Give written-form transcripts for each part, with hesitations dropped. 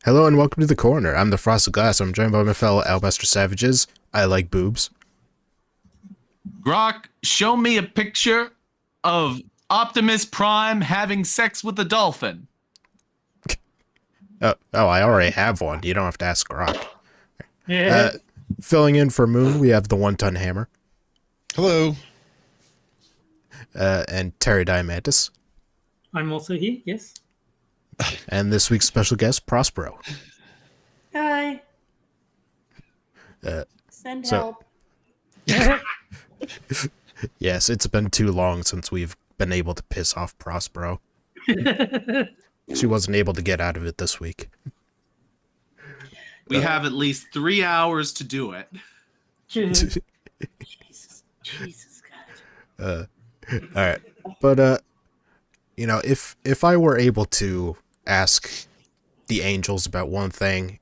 Hello and welcome to the corner. I'm the Frosted Glass. I'm joined by my fellow Alabaster Savages. I like boobs. Grok, show me a picture of Optimus Prime having sex with a dolphin. Oh, I already have one. You don't have to ask Grok. Yeah. Filling in for Moon, we have the One-Ton Hammer. Hello. And Terry Diamantis. I'm also here, yes. And this week's special guest, Prospero. Hi. Send so- help. Yes, it's been too long since we've been able to piss off Prospero. She wasn't able to get out of it this week. We have at least 3 hours to do it. Jesus God. Alright. But, you know, if I were able to ask the angels about one thing,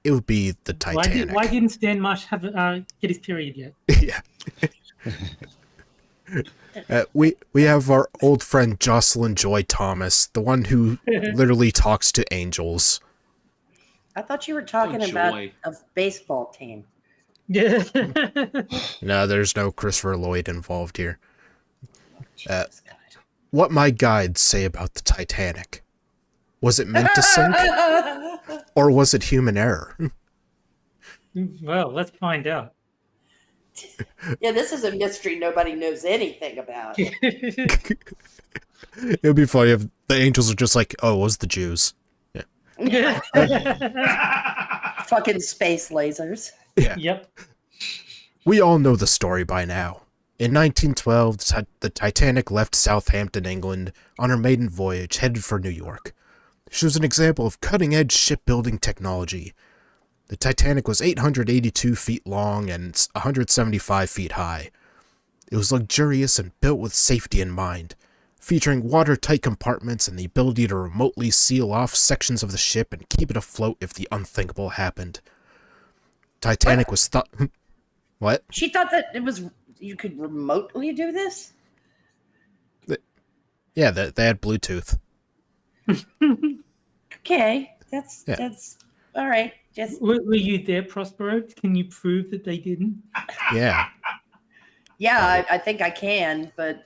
it would be the Titanic. Why didn't Stan Marsh have get his period yet? Yeah. We have our old friend Jocelyn Joy Thomas, the one who literally talks to angels. I thought you were talking Oh, about joy. a baseball team. Yeah. No, there's no Christopher Lloyd involved here. Jesus God. What my guides say about the Titanic. Was it meant to sink? Or was it human error? Well, let's find out. Yeah, this is a mystery nobody knows anything about. It would be funny if the angels are just like, oh, it was the Jews. Fucking space lasers. Yeah. Yep. We all know the story by now. In 1912, the Titanic left Southampton, England, on her maiden voyage, headed for New York. She was an example of cutting-edge shipbuilding technology. The Titanic was 882 feet long and 175 feet high. It was luxurious and built with safety in mind, featuring watertight compartments and the ability to remotely seal off sections of the ship and keep it afloat if the unthinkable happened. Titanic was thought... What? She thought that you could remotely do this? Yeah, they had Bluetooth. Okay. That's Yeah. all right. Just Were you there, Prospero? Can you prove that they didn't? Yeah. I think I can, but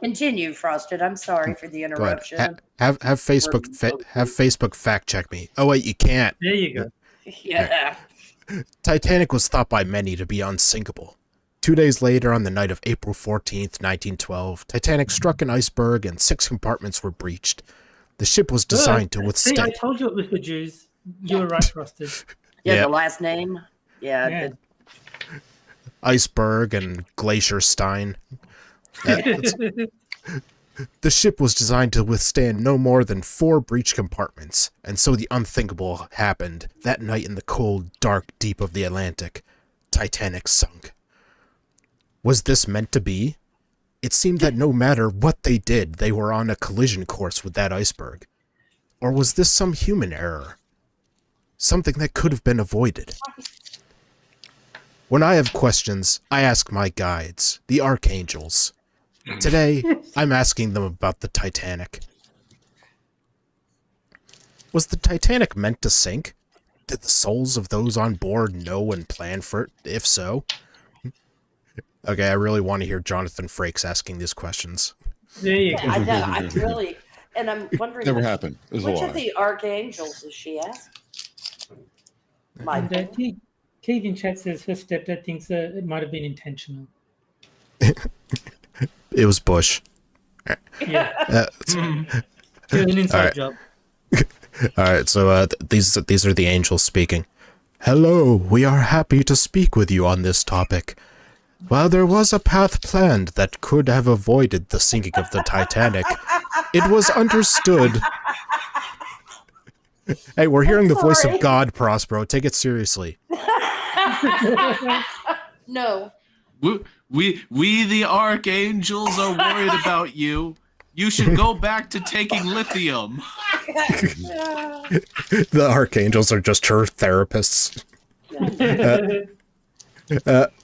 continue, Frosted. I'm sorry for the Go ahead. interruption. Have Facebook fact check me. Oh wait, you can't. There you go. Yeah. Titanic was thought by many to be unsinkable. 2 days later, on the night of April 14th, 1912, Titanic struck an iceberg and 6 compartments were breached. The ship was designed to See, I withstand... told you it was the Jews. You were right, Frosted. Yeah, Yeah. the last name. Yeah. Yeah. Iceberg and Glacier Stein. The ship was designed to withstand no more than 4 breached compartments, and so the unthinkable happened. That night in the cold, dark deep of the Atlantic, Titanic sunk. Was this meant to be? It seemed that no matter what they did, they were on a collision course with that iceberg. Or was this some human error? Something that could have been avoided? When I have questions, I ask my guides, the archangels. Today, I'm asking them about the Titanic. Was the Titanic meant to sink? Did the souls of those on board know and plan for it, if so? Okay, I really want to hear Jonathan Frakes asking these questions. There you Yeah, go. I know. I really, and I'm wondering Never happened. It was a which lie. of the archangels does she ask? And, Michael. Keith in chat says her stepdad thinks it might have been intentional. It was Bush. Yeah. It was an inside Alright. job. Alright, so these are the angels speaking. Hello, we are happy to speak with you on this topic. While there was a path planned that could have avoided the sinking of the Titanic, it was understood... Hey, we're hearing the voice of sorry. God, Prospero. Take it seriously. No. We the archangels are worried about you. You should go back to taking lithium. The archangels are just her therapists.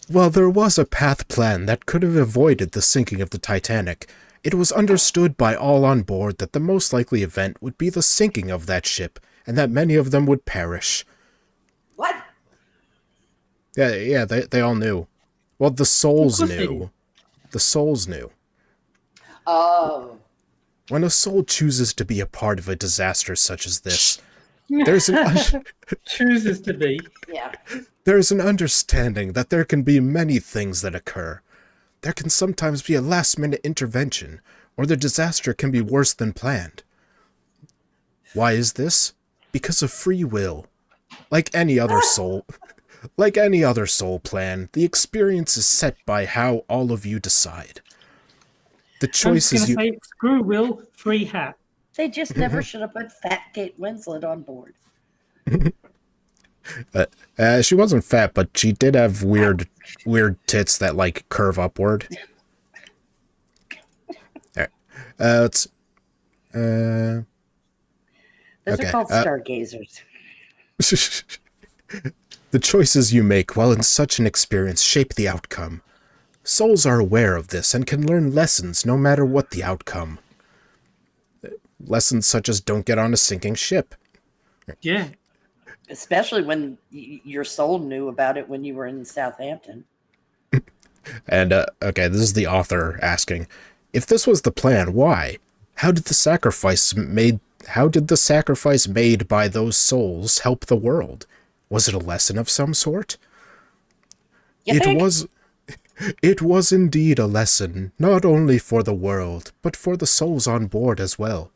While there was a path plan that could have avoided the sinking of the Titanic, it was understood by all on board that the most likely event would be the sinking of that ship, and that many of them would perish. What? Yeah, they all knew. Well, the souls Of course they knew. did. The souls knew. Oh. When a soul chooses to be a part of a disaster such as this, there's an Chooses to be. Yeah. there's an understanding that there can be many things that occur. There can sometimes be a last-minute intervention, or the disaster can be worse than planned. Why is this? Because of free will. Like any other soul plan, the experience is set by how all of you decide. The I was choices going to you... say, screw Will, free hat. They just never should have put Fat Kate Winslet on board. She wasn't fat, but she did have weird tits that, like, curve upward. Alright. Let's... Those Okay, are called stargazers. The choices you make while in such an experience shape the outcome. Souls are aware of this and can learn lessons no matter what the outcome. Lessons such as don't get on a sinking ship. Yeah. Especially when your soul knew about it when you were in Southampton. And, okay, this is the author asking, if this was the plan, why? How did the sacrifice made by those souls help the world? Was it a lesson of some sort? You think? It was indeed a lesson, not only for the world, but for the souls on board as well.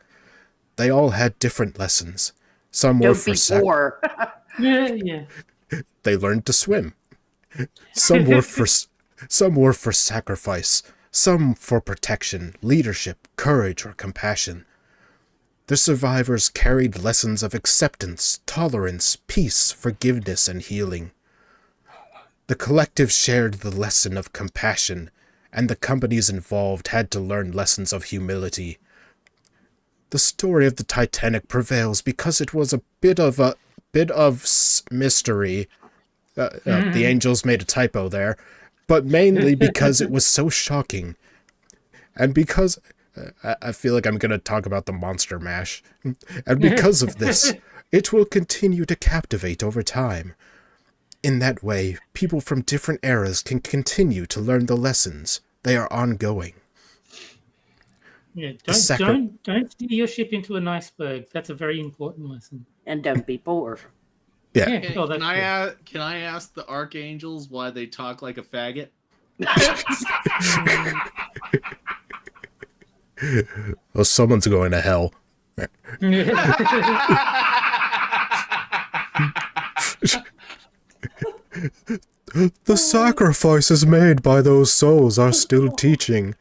They all had different lessons. Some were Don't for be poor. Yeah. They learned to swim. Some were for sacrifice, some for protection, leadership, courage, or compassion. The survivors carried lessons of acceptance, tolerance, peace, forgiveness, and healing. The collective shared the lesson of compassion, and the companies involved had to learn lessons of humility. The story of the Titanic prevails because it was a bit of mystery. The angels made a typo there, but mainly because it was so shocking, and because I feel like I'm going to talk about the Monster Mash, and because of this, it will continue to captivate over time. In that way, people from different eras can continue to learn the lessons. They are ongoing. Yeah. Don't steer your ship into an iceberg. That's a very important lesson. And don't be poor. Yeah. Can, Oh, that's can I ask the archangels why they talk like a faggot? Well, someone's going to hell. The sacrifices made by those souls are still teaching,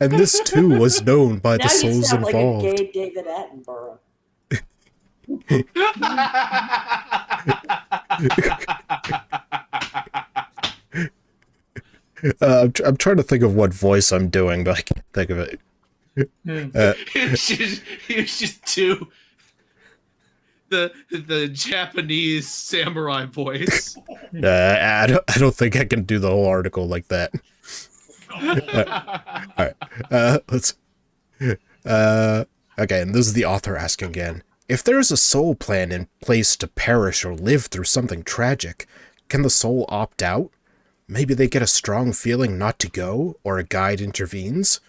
and this too was known by the Now you souls sound involved. like a gay David Attenborough. I'm trying to think of what voice I'm doing, but I can't think of it. It's just two the Japanese samurai voice. I don't think I can do the whole article like that. All right. Let's. Okay, and this is the author asking again. If there is a soul plan in place to perish or live through something tragic, can the soul opt out? Maybe they get a strong feeling not to go, or a guide intervenes?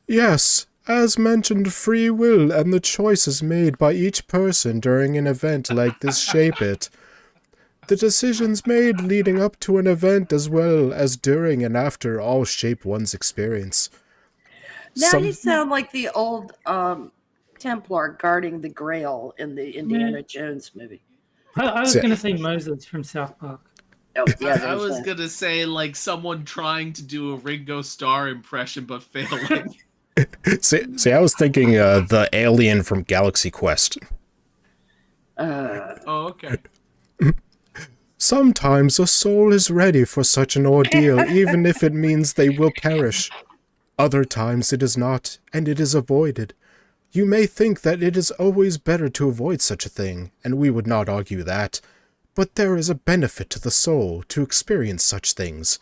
Yes, as mentioned, free will and the choices made by each person during an event like this shape it. The decisions made leading up to an event as well as during and after all shape one's experience. Now you sound like the old Templar guarding the Grail in the Indiana Jones movie. I was going to say Moses from South Park. Oh, yeah, I was gonna say like someone trying to do a Ringo Starr impression but failing. See, I was thinking the alien from Galaxy Quest. Oh, okay. Sometimes a soul is ready for such an ordeal, even if it means they will perish. Other times it is not, and it is avoided. You may think that it is always better to avoid such a thing, and we would not argue that. But there is a benefit to the soul to experience such things.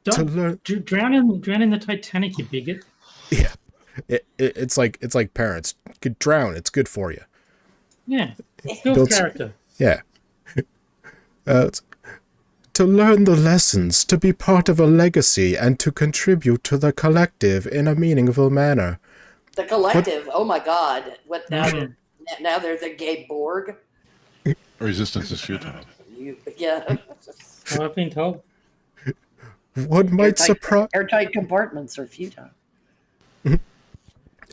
Don't drown in the Titanic, you bigot. Yeah. It's like parents. Could drown. It's good for you. Yeah. Build Builds- character. Yeah. To learn the lessons, to be part of a legacy, and to contribute to the collective in a meaningful manner. The collective. Oh my God! What now? Mhm. Now they're the gay Borg. Resistance is futile. Yeah. So I've been told. What might surprise... Airtight compartments are futile.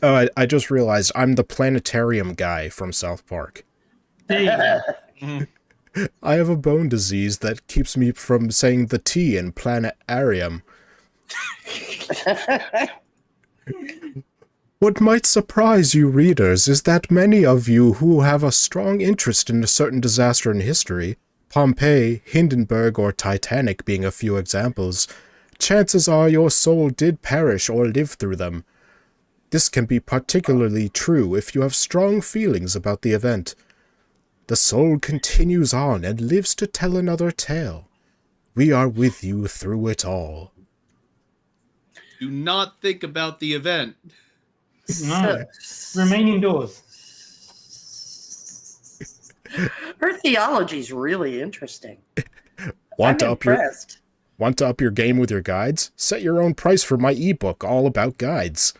Oh, I just realized I'm the planetarium guy from South Park. There you go. I have a bone disease that keeps me from saying the T in planetarium. What might surprise you readers is that many of you who have a strong interest in a certain disaster in history, Pompeii, Hindenburg, or Titanic being a few examples, chances are your soul did perish or live through them. This can be particularly true if you have strong feelings about the event. The soul continues on and lives to tell another tale. We are with you through it all. Do not think about the event. No. Remain indoors. Her theology's really interesting. Want I'm to impressed. up your game with your guides? Set your own price for my ebook all about guides.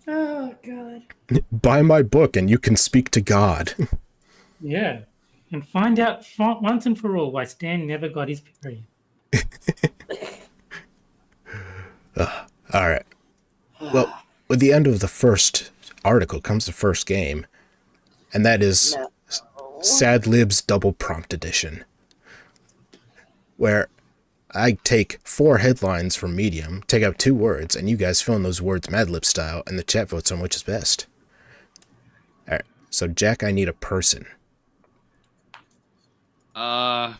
Oh God. Buy my book and you can speak to God. Yeah. And find out once and for all why Stan never got his period. All right. Well, with the end of the first article comes the first game, and that is No. Sad Libs Double Prompt Edition, where I take 4 headlines from Medium, take out 2 words, and you guys fill in those words Mad Lib style, and the chat votes on which is best. All right. So, Jack, I need a person. Would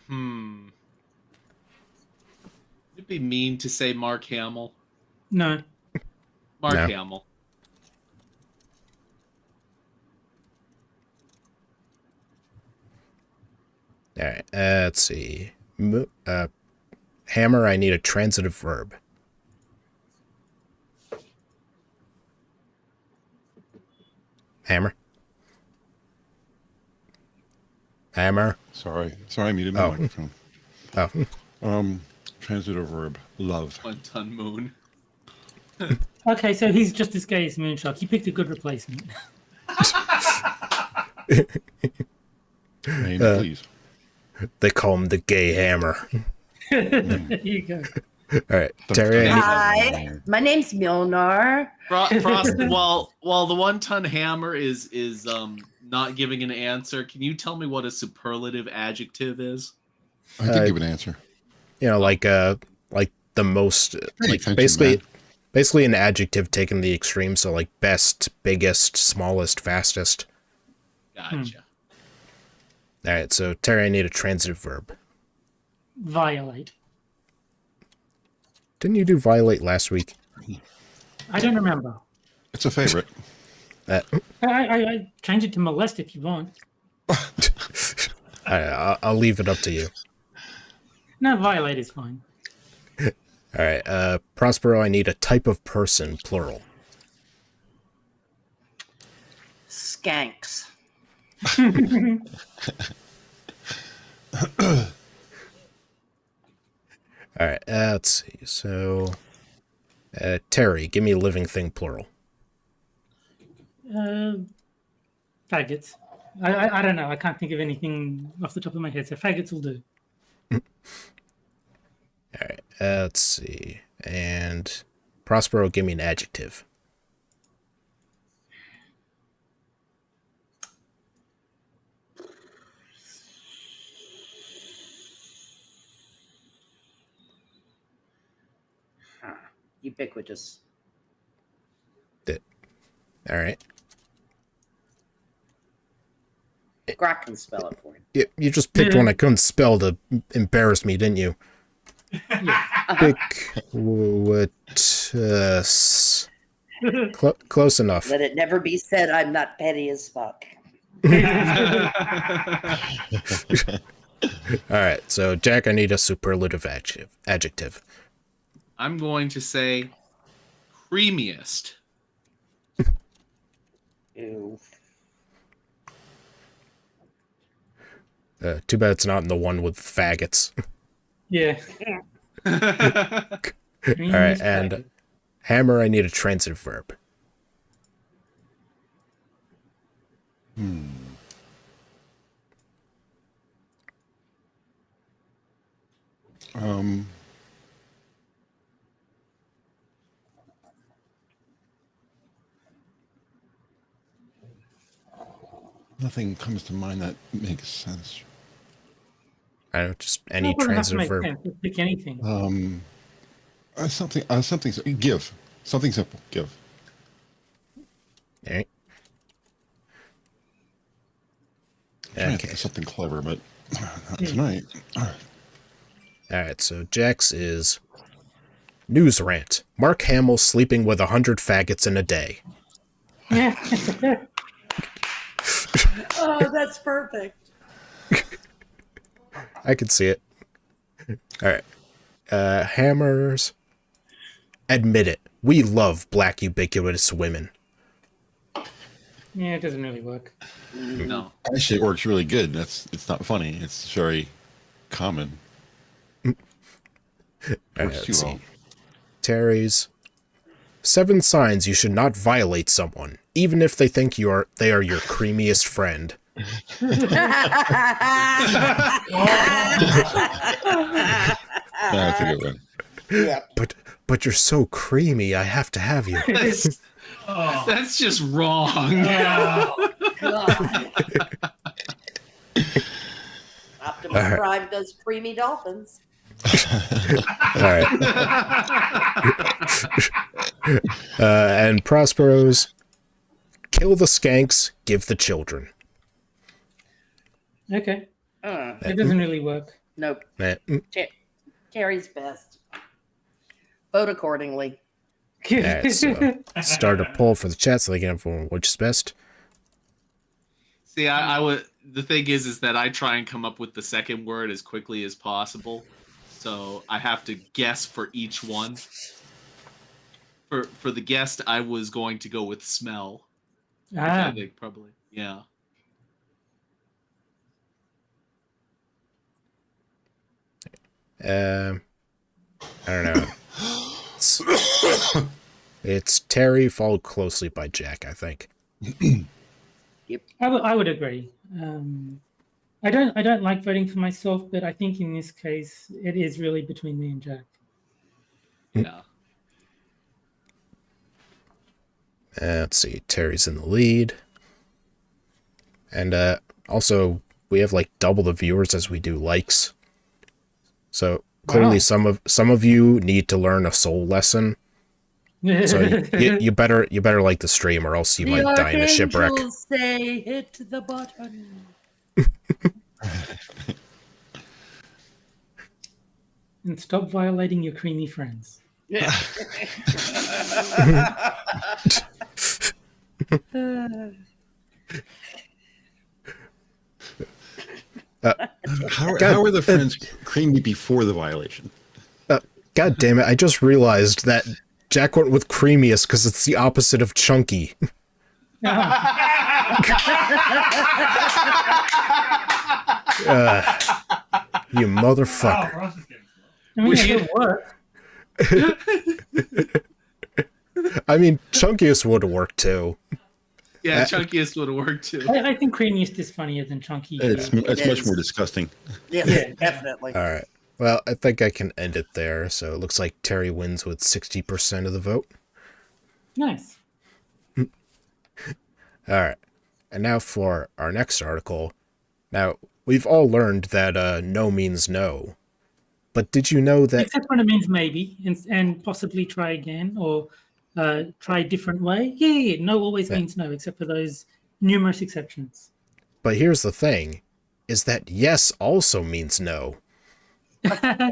it be mean to say Mark Hamill? No. Mark No. Hamill. All right. Let's see. Hammer, I need a transitive verb. Hammer. Hammer. Sorry, I muted my Oh. microphone. Oh. Transitive verb, love. 1 ton moon. Okay, so he's just as gay as Moonshock. He picked a good replacement. Name, please. They call him the gay hammer. There you go. All right, Terry. Hi, my name's Milnar. Frost, while the 1 ton hammer is not giving an answer, can you tell me what a superlative adjective is? I did give an answer. You know, like the most, like attention, basically an adjective taken to the extreme. So like best, biggest, smallest, fastest. Gotcha. All right, so Terry, I need a transitive verb. Violate. Didn't you do violate last week? I don't remember. It's a favorite. I change it to molest if you want. I'll leave it up to you. No, violate is fine. All right, Prospero, I need a type of person, plural. Skanks. All right, let's see. So, Terry, give me a living thing, plural. Faggots. I don't know. I can't think of anything off the top of my head, so faggots will do. All right, let's see. And Prospero, give me an adjective. Ubiquitous. All right. Grok can spell it for you. You just picked one I couldn't spell to embarrass me, didn't you? Close enough. Let it never be said I'm not petty as fuck. All right, so Jack, I need a superlative adjective. I'm going to say creamiest. Ew. Too bad it's not in the one with faggots. Yeah. All right, and hammer, I need a transitive verb. Nothing comes to mind that makes sense. I don't know, just any It doesn't have to transitive make verb. sense. Just pick anything. Something. Give. Something simple. Give. All right. I'm trying to think Okay. of something clever, but not tonight. All right, so Jax is news rant. Mark Hamill sleeping with 100 faggots in a day. Oh, that's perfect. I can see it. All right. Hammers. Admit it. We love black ubiquitous women. Yeah, it doesn't really work. No. Actually, it works really good. It's not funny. It's very common. All right, Works too let's well. see. Terry's 7 signs you should not violate someone, even if they think they are your creamiest friend. That's a good one. Yeah. But you're so creamy, I have to have you. That's just wrong. God. Optimus All right. Prime does creamy dolphins. All right. And Prospero's kill the skanks, give the children. Okay. Uh, It doesn't really work. nope. Mm, Terry's best. Vote accordingly. all right, so start a poll for the chat so they can inform which is best. See, I would. The thing is that I try and come up with the second word as quickly as possible, so I have to guess for each one. For the guest, I was going to go with smell. Which I think probably, yeah. I don't know. It's Terry, followed closely by Jack, I think. I would agree. I don't like voting for myself, but I think in this case it is really between me and Jack. Yeah. Let's see. Terry's in the lead. And also, we have like double the viewers as we do likes. So clearly, Wow. some of you need to learn a soul lesson. So you better like the stream, or else you might die in a shipwreck. Archangels say hit the button. And stop violating your creamy friends. Yeah. How are the friends creamy before the violation? God damn it! I just realized that Jack went with creamiest because it's the opposite of chunky. You motherfucker. I mean, it could work. I mean, chunkiest would have worked too. Yeah, chunkiest would have worked too. I think creamiest is funnier than chunky. It's It much is. more disgusting. Yes, Yeah. definitely. All right. Well, I think I can end it there. So it looks like Terry wins with 60% of the vote. Nice. All right. And now for our next article. Now, we've all learned that no means no. But did you know that... Except when it means maybe, and possibly try again, or try a different way. Yeah. No always means no, except for those numerous exceptions. But here's the thing, is that yes also means no.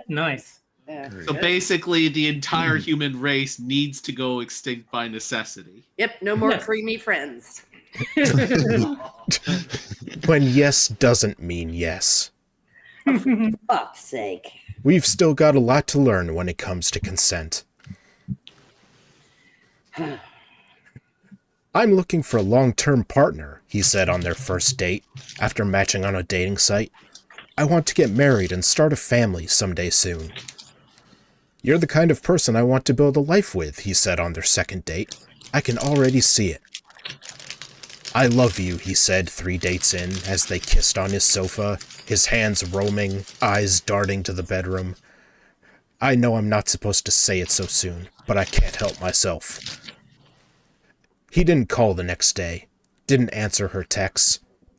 Nice. Yeah. So basically, the entire human race needs to go extinct by necessity. Yep, no more Yes. creamy friends. When yes doesn't mean yes. Fuck's sake. We've still got a lot to learn when it comes to consent. I'm looking for a long-term partner, he said on their first date, after matching on a dating site. I want to get married and start a family someday soon. You're the kind of person I want to build a life with, he said on their second date. I can already see it. I love you, he said 3 dates in, as they kissed on his sofa, his hands roaming, eyes darting to the bedroom. I know I'm not supposed to say it so soon, but I can't help myself. He didn't call the next day, didn't answer her texts.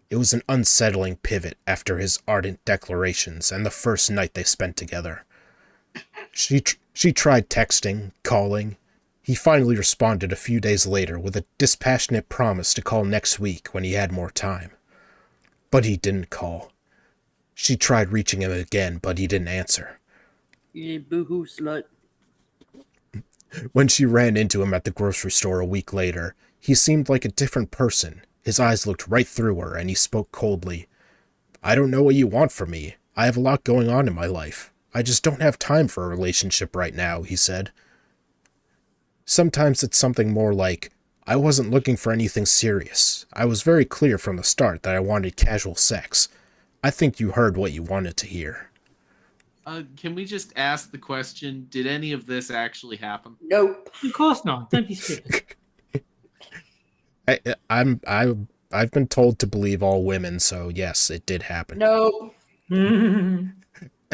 It was an unsettling pivot after his ardent declarations and the first night they spent together. She tried texting, calling. He finally responded a few days later with a dispassionate promise to call next week when he had more time. But he didn't call. She tried reaching him again, but he didn't answer. You boohoo slut. When she ran into him at the grocery store a week later, he seemed like a different person. His eyes looked right through her, and he spoke coldly. I don't know what you want from me. I have a lot going on in my life. I just don't have time for a relationship right now, he said. Sometimes it's something more like, I wasn't looking for anything serious. I was very clear from the start that I wanted casual sex. I think you heard what you wanted to hear. Can we just ask the question, did any of this actually happen? Nope. Of course not. Don't be stupid. I've been told to believe all women, so yes, it did happen. Nope. And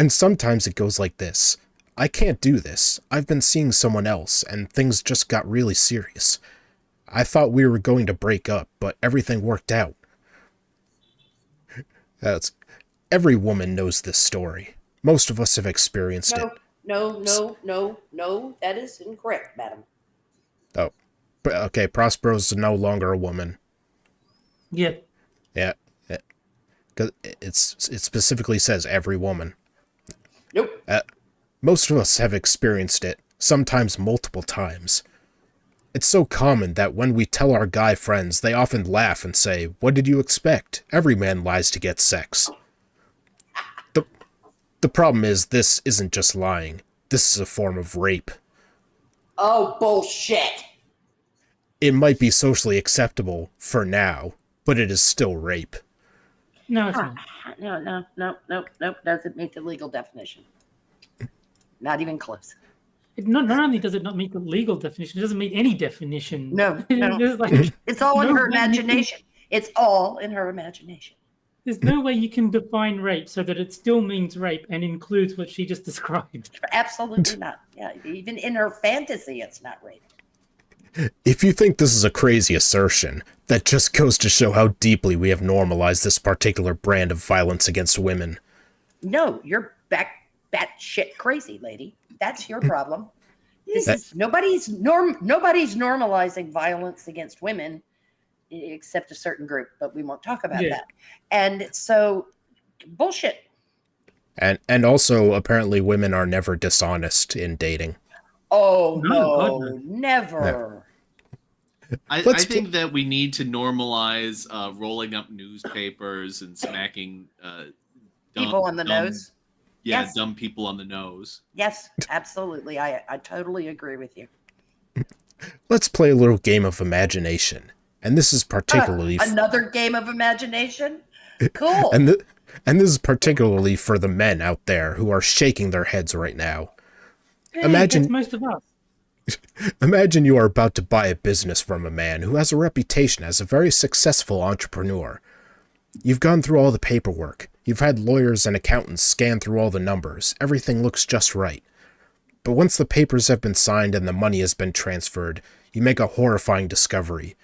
sometimes it goes like this. I can't do this. I've been seeing someone else, and things just got really serious. I thought we were going to break up, but everything worked out. Every woman knows this story. Most of us have experienced it. No. That is incorrect, madam. Oh, okay. Prospero's no longer a woman. Yeah. Yeah. Because it specifically says every woman. Nope. Most of us have experienced it, sometimes multiple times. It's so common that when we tell our guy friends, they often laugh and say, "What did you expect? Every man lies to get sex." The problem is, this isn't just lying. This is a form of rape. Oh, bullshit. It might be socially acceptable for now, but it is still rape. No, it's not. No. Doesn't meet the legal definition. Not even close. Not only does it not meet the legal definition, it doesn't meet any definition. No. There's like, It's all in no her way you can- imagination. It's all in her imagination. There's no way you can define rape so that it still means rape and includes what she just described. Absolutely not. Yeah, even in her fantasy, it's not rape. If you think this is a crazy assertion, that just goes to show how deeply we have normalized this particular brand of violence against women. No, you're batshit crazy, lady. That's your problem. Nobody's normalizing violence against women except a certain group, but we won't talk about that. And so, bullshit. And also, apparently, women are never dishonest in dating. Oh, No, no, never. I think that we need to normalize rolling up newspapers and smacking People on the nose. Yeah, Yes. dumb people on the nose. Yes, absolutely. I totally agree with you. Let's play a little game of imagination. And this is particularly... Another game of imagination? Cool. And this is particularly for the men out there who are shaking their heads right now. Hey, Imagine- that's most of us. Imagine you are about to buy a business from a man who has a reputation as a very successful entrepreneur. You've gone through all the paperwork. You've had lawyers and accountants scan through all the numbers. Everything looks just right. But once the papers have been signed and the money has been transferred, you make a horrifying discovery.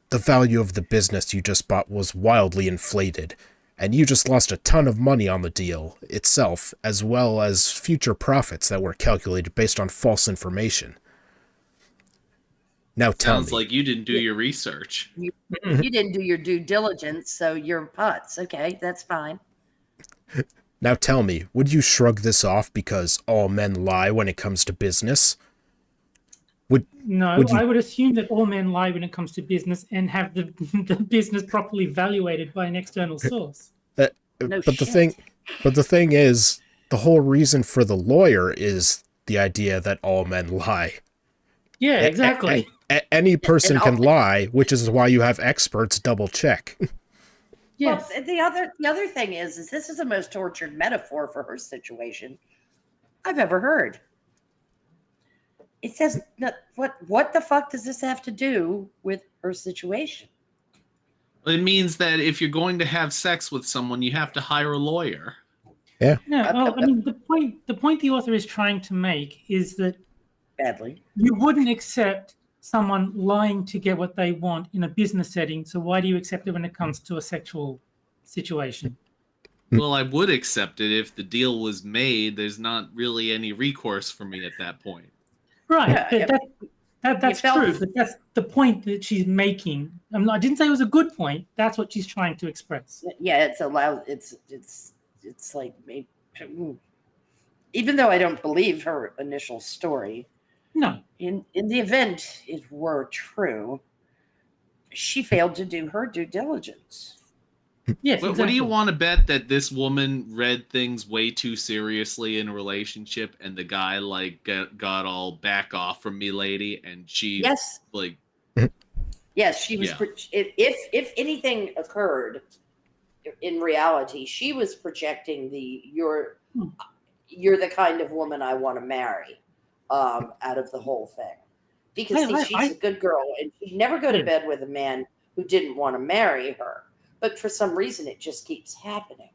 The value of the business you just bought was wildly inflated, and you just lost a ton of money on the deal itself, as well as future profits that were calculated based on false information. Now tell Sounds me. like you didn't do your research. You didn't do your due diligence, so you're putz. Okay, that's fine. Now tell me, would you shrug this off because all men lie when it comes to business? No, Would you- I would assume that all men lie when it comes to business and have the business properly evaluated by an external source. No But the shit. But the thing is, the whole reason for the lawyer is the idea that all men lie. Yeah, exactly. Any person And can lie, which is why you have experts double check. Yes. Well, the other thing is this is the most tortured metaphor for her situation I've ever heard. It says what the fuck does this have to do with her situation? It means that if you're going to have sex with someone, you have to hire a lawyer. No, I mean the point the author is trying to make is that Badly. you wouldn't accept someone lying to get what they want in a business setting, so why do you accept it when it comes to a sexual situation? Well, I would accept it if the deal was made. There's not really any recourse for me at that point. Right, Yeah, that's true, but that's the point that she's making. I didn't say it was a good point. That's what she's trying to express. Yeah, it's allowed. It's like even though I don't believe her initial story, No, in the event it were true, she failed to do her due diligence. yes, What exactly. do you want to bet that this woman read things way too seriously in a relationship, and the guy got all back off from me, lady, and she Yes, like yes, she was. Yeah. If anything occurred in reality, she was projecting you're the kind of woman I want to marry out of the whole thing, because she's a good girl and she'd never go to bed with a man who didn't want to marry her. But for some reason, it just keeps happening.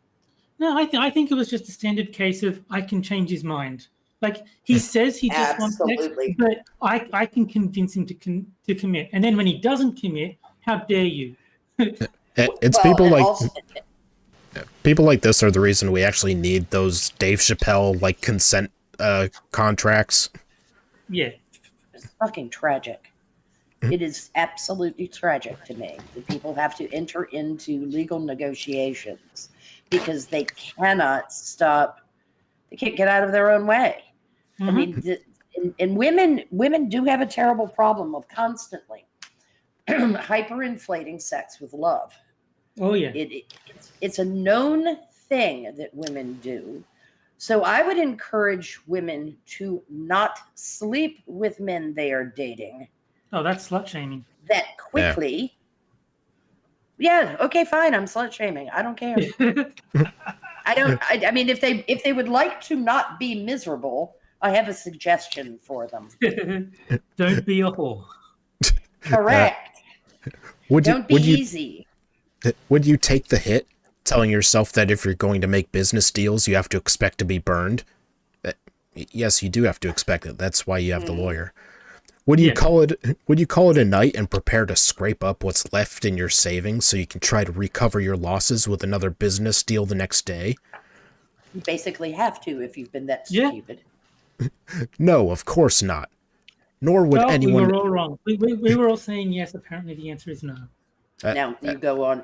No, I think it was just a standard case of I can change his mind. Like he says he just wants sex, but I can convince him to commit. And then when he doesn't commit, how dare you? It's people like this are the reason we actually need those Dave Chappelle like consent contracts. Yeah, it's fucking tragic. It is absolutely tragic to me that people have to enter into legal negotiations because they cannot stop. They can't get out of their own way. I mean, and women do have a terrible problem of constantly hyperinflating sex with love. Oh yeah, it's a known thing that women do. So I would encourage women to not sleep with men they are dating. Oh, that's slut shaming. That quickly. Yeah, okay, fine. I'm slut shaming. I don't care. I mean, if they would like to not be miserable, I have a suggestion for them. Don't be a whore. Correct. Don't be easy. Would you take the hit, telling yourself that if you're going to make business deals, you have to expect to be burned? Yes, you do have to expect it. That's why you have the lawyer. Would you call it a night and prepare to scrape up what's left in your savings so you can try to recover your losses with another business deal the next day? You basically have to if you've been that stupid. No, of course not. Nor would anyone. We were all wrong. We were all saying yes. Apparently, the answer is no. Now you go on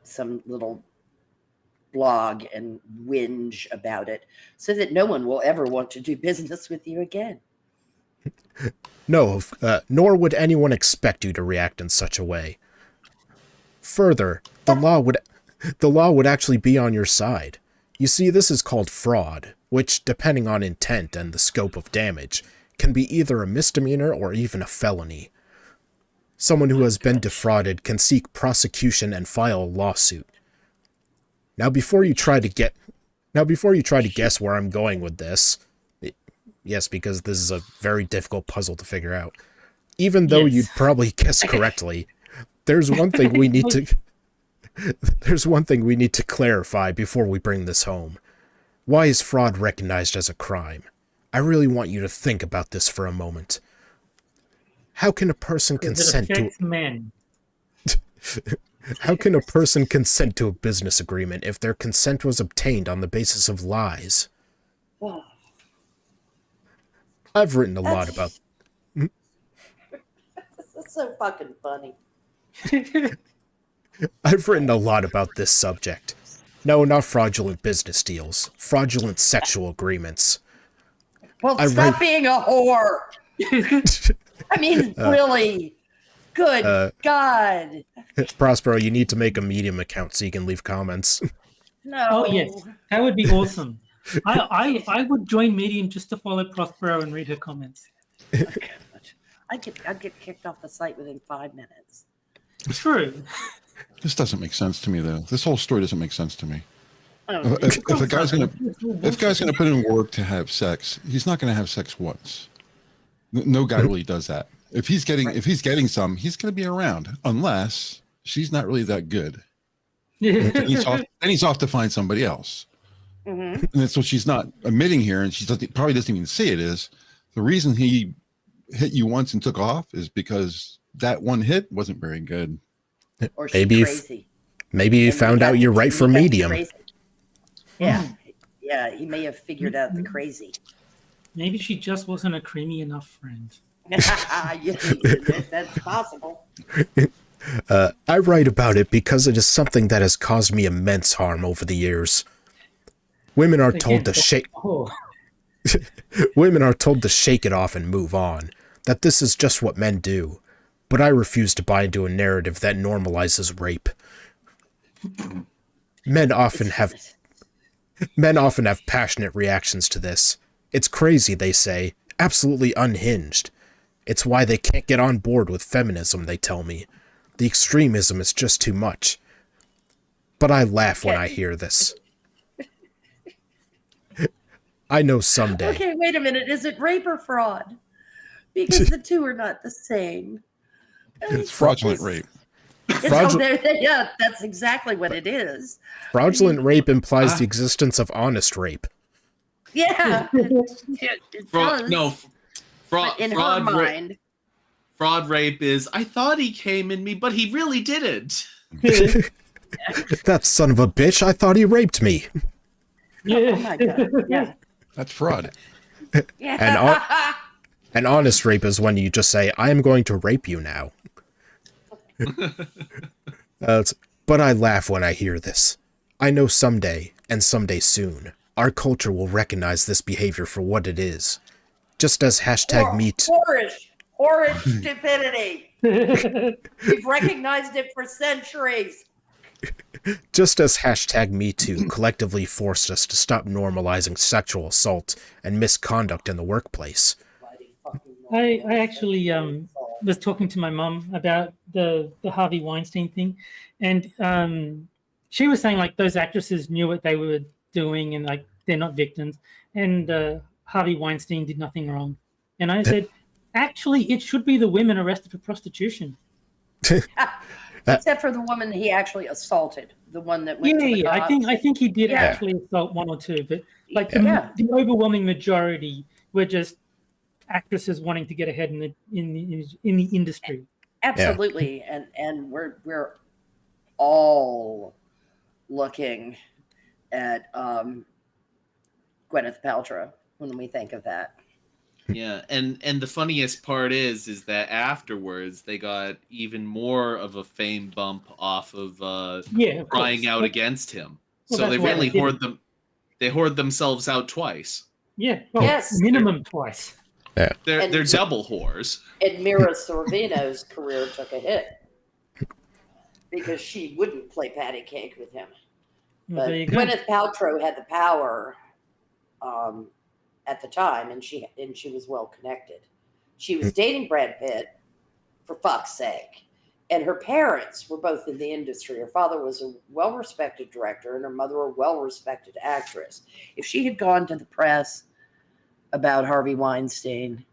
some little blog and whinge about it, so that no one will ever want to do business with you again. No, nor would anyone expect you to react in such a way. Further, the law would actually be on your side. You see, this is called fraud, which, depending on intent and the scope of damage, can be either a misdemeanor or even a felony. Someone who has been defrauded can seek prosecution and file a lawsuit. Now, before you try to guess where I'm going with this, yes, because this is a very difficult puzzle to figure out. Even though you'd probably guess correctly, there's one thing we need to clarify before we bring this home. Why is fraud recognized as a crime? I really want you to think about this for a moment. How can a person consent to men? How can a person consent to a business agreement if their consent was obtained on the basis of lies? I've written a lot about. That's so fucking funny. I've written a lot about this subject. No, not fraudulent business deals. Fraudulent sexual agreements. Well, stop being a whore. I mean, really. Good God. Prospero, you need to make a Medium account so you can leave comments. No. Oh yes, that would be awesome. I would join Medium just to follow Prospero and read her comments. Okay. I'd get kicked off the site within 5 minutes. True. This doesn't make sense to me, though. This whole story doesn't make sense to me. Oh, If a guy's gonna put in work to have sex, he's not gonna have sex once. No guy really does that. If he's getting some, he's gonna be around, unless she's not really that good. Then he's off to find somebody else. mhm. And that's what she's not admitting here, and she probably doesn't even see it. Is the reason he hit you once and took off is because that one hit wasn't very good. Or she's Maybe crazy. Maybe you found out you're right for medium. Yeah. Yeah, he may have figured out the crazy. Maybe she just wasn't a creamy enough friend. That's possible. I write about it because it is something that has caused me immense harm over the years. Women are told to shake. Women are told to shake it off and move on. That this is just what men do. But I refuse to buy into a narrative that normalizes rape. Men often have passionate reactions to this. It's crazy, they say, absolutely unhinged. It's why they can't get on board with feminism, they tell me. The extremism is just too much. But I laugh when I hear this. I know someday. Okay, wait a minute. Is it rape or fraud? Because the two are not the same. It's fraudulent rape. Yeah, that's exactly what it is. Fraudulent rape implies the existence of honest rape. Yeah. It does. But in her mind. Fraud rape is, I thought he came in me, but he really didn't. That son of a bitch, I thought he raped me. Oh my God. Yeah. That's fraud. Yeah. And honest rape is when you just say, I am going to rape you now. But I laugh when I hear this. I know someday, and someday soon, our culture will recognize this behavior for what it is. Just as #MeToo. Whorish stupidity. We've recognized it for centuries. Just as #MeToo collectively forced us to stop normalizing sexual assault and misconduct in the workplace. I actually was talking to my mum about the Harvey Weinstein thing, and she was saying like those actresses knew what they were doing and like they're not victims, and Harvey Weinstein did nothing wrong. And I said, actually, it should be the women arrested for prostitution. Except for the woman he actually assaulted, the one that went to the cops. I think he did actually assault one or two, but like the overwhelming majority were just actresses wanting to get ahead in the industry. Absolutely, and we're all looking at Gwyneth Paltrow when we think of that. Yeah, and the funniest part is that afterwards they got even more of a fame bump off of crying out against him. Well, so they really hoard themselves out twice. Yeah, well, Yes. minimum twice. Yeah. They're double whores. And Mira Sorvino's career took a hit because she wouldn't play patty cake with him. Well, But there you go. Gwyneth Paltrow had the power at the time, and she was well connected. She was dating Brad Pitt, for fuck's sake, and her parents were both in the industry. Her father was a well-respected director, and her mother a well-respected actress. If she had gone to the press about Harvey Weinstein,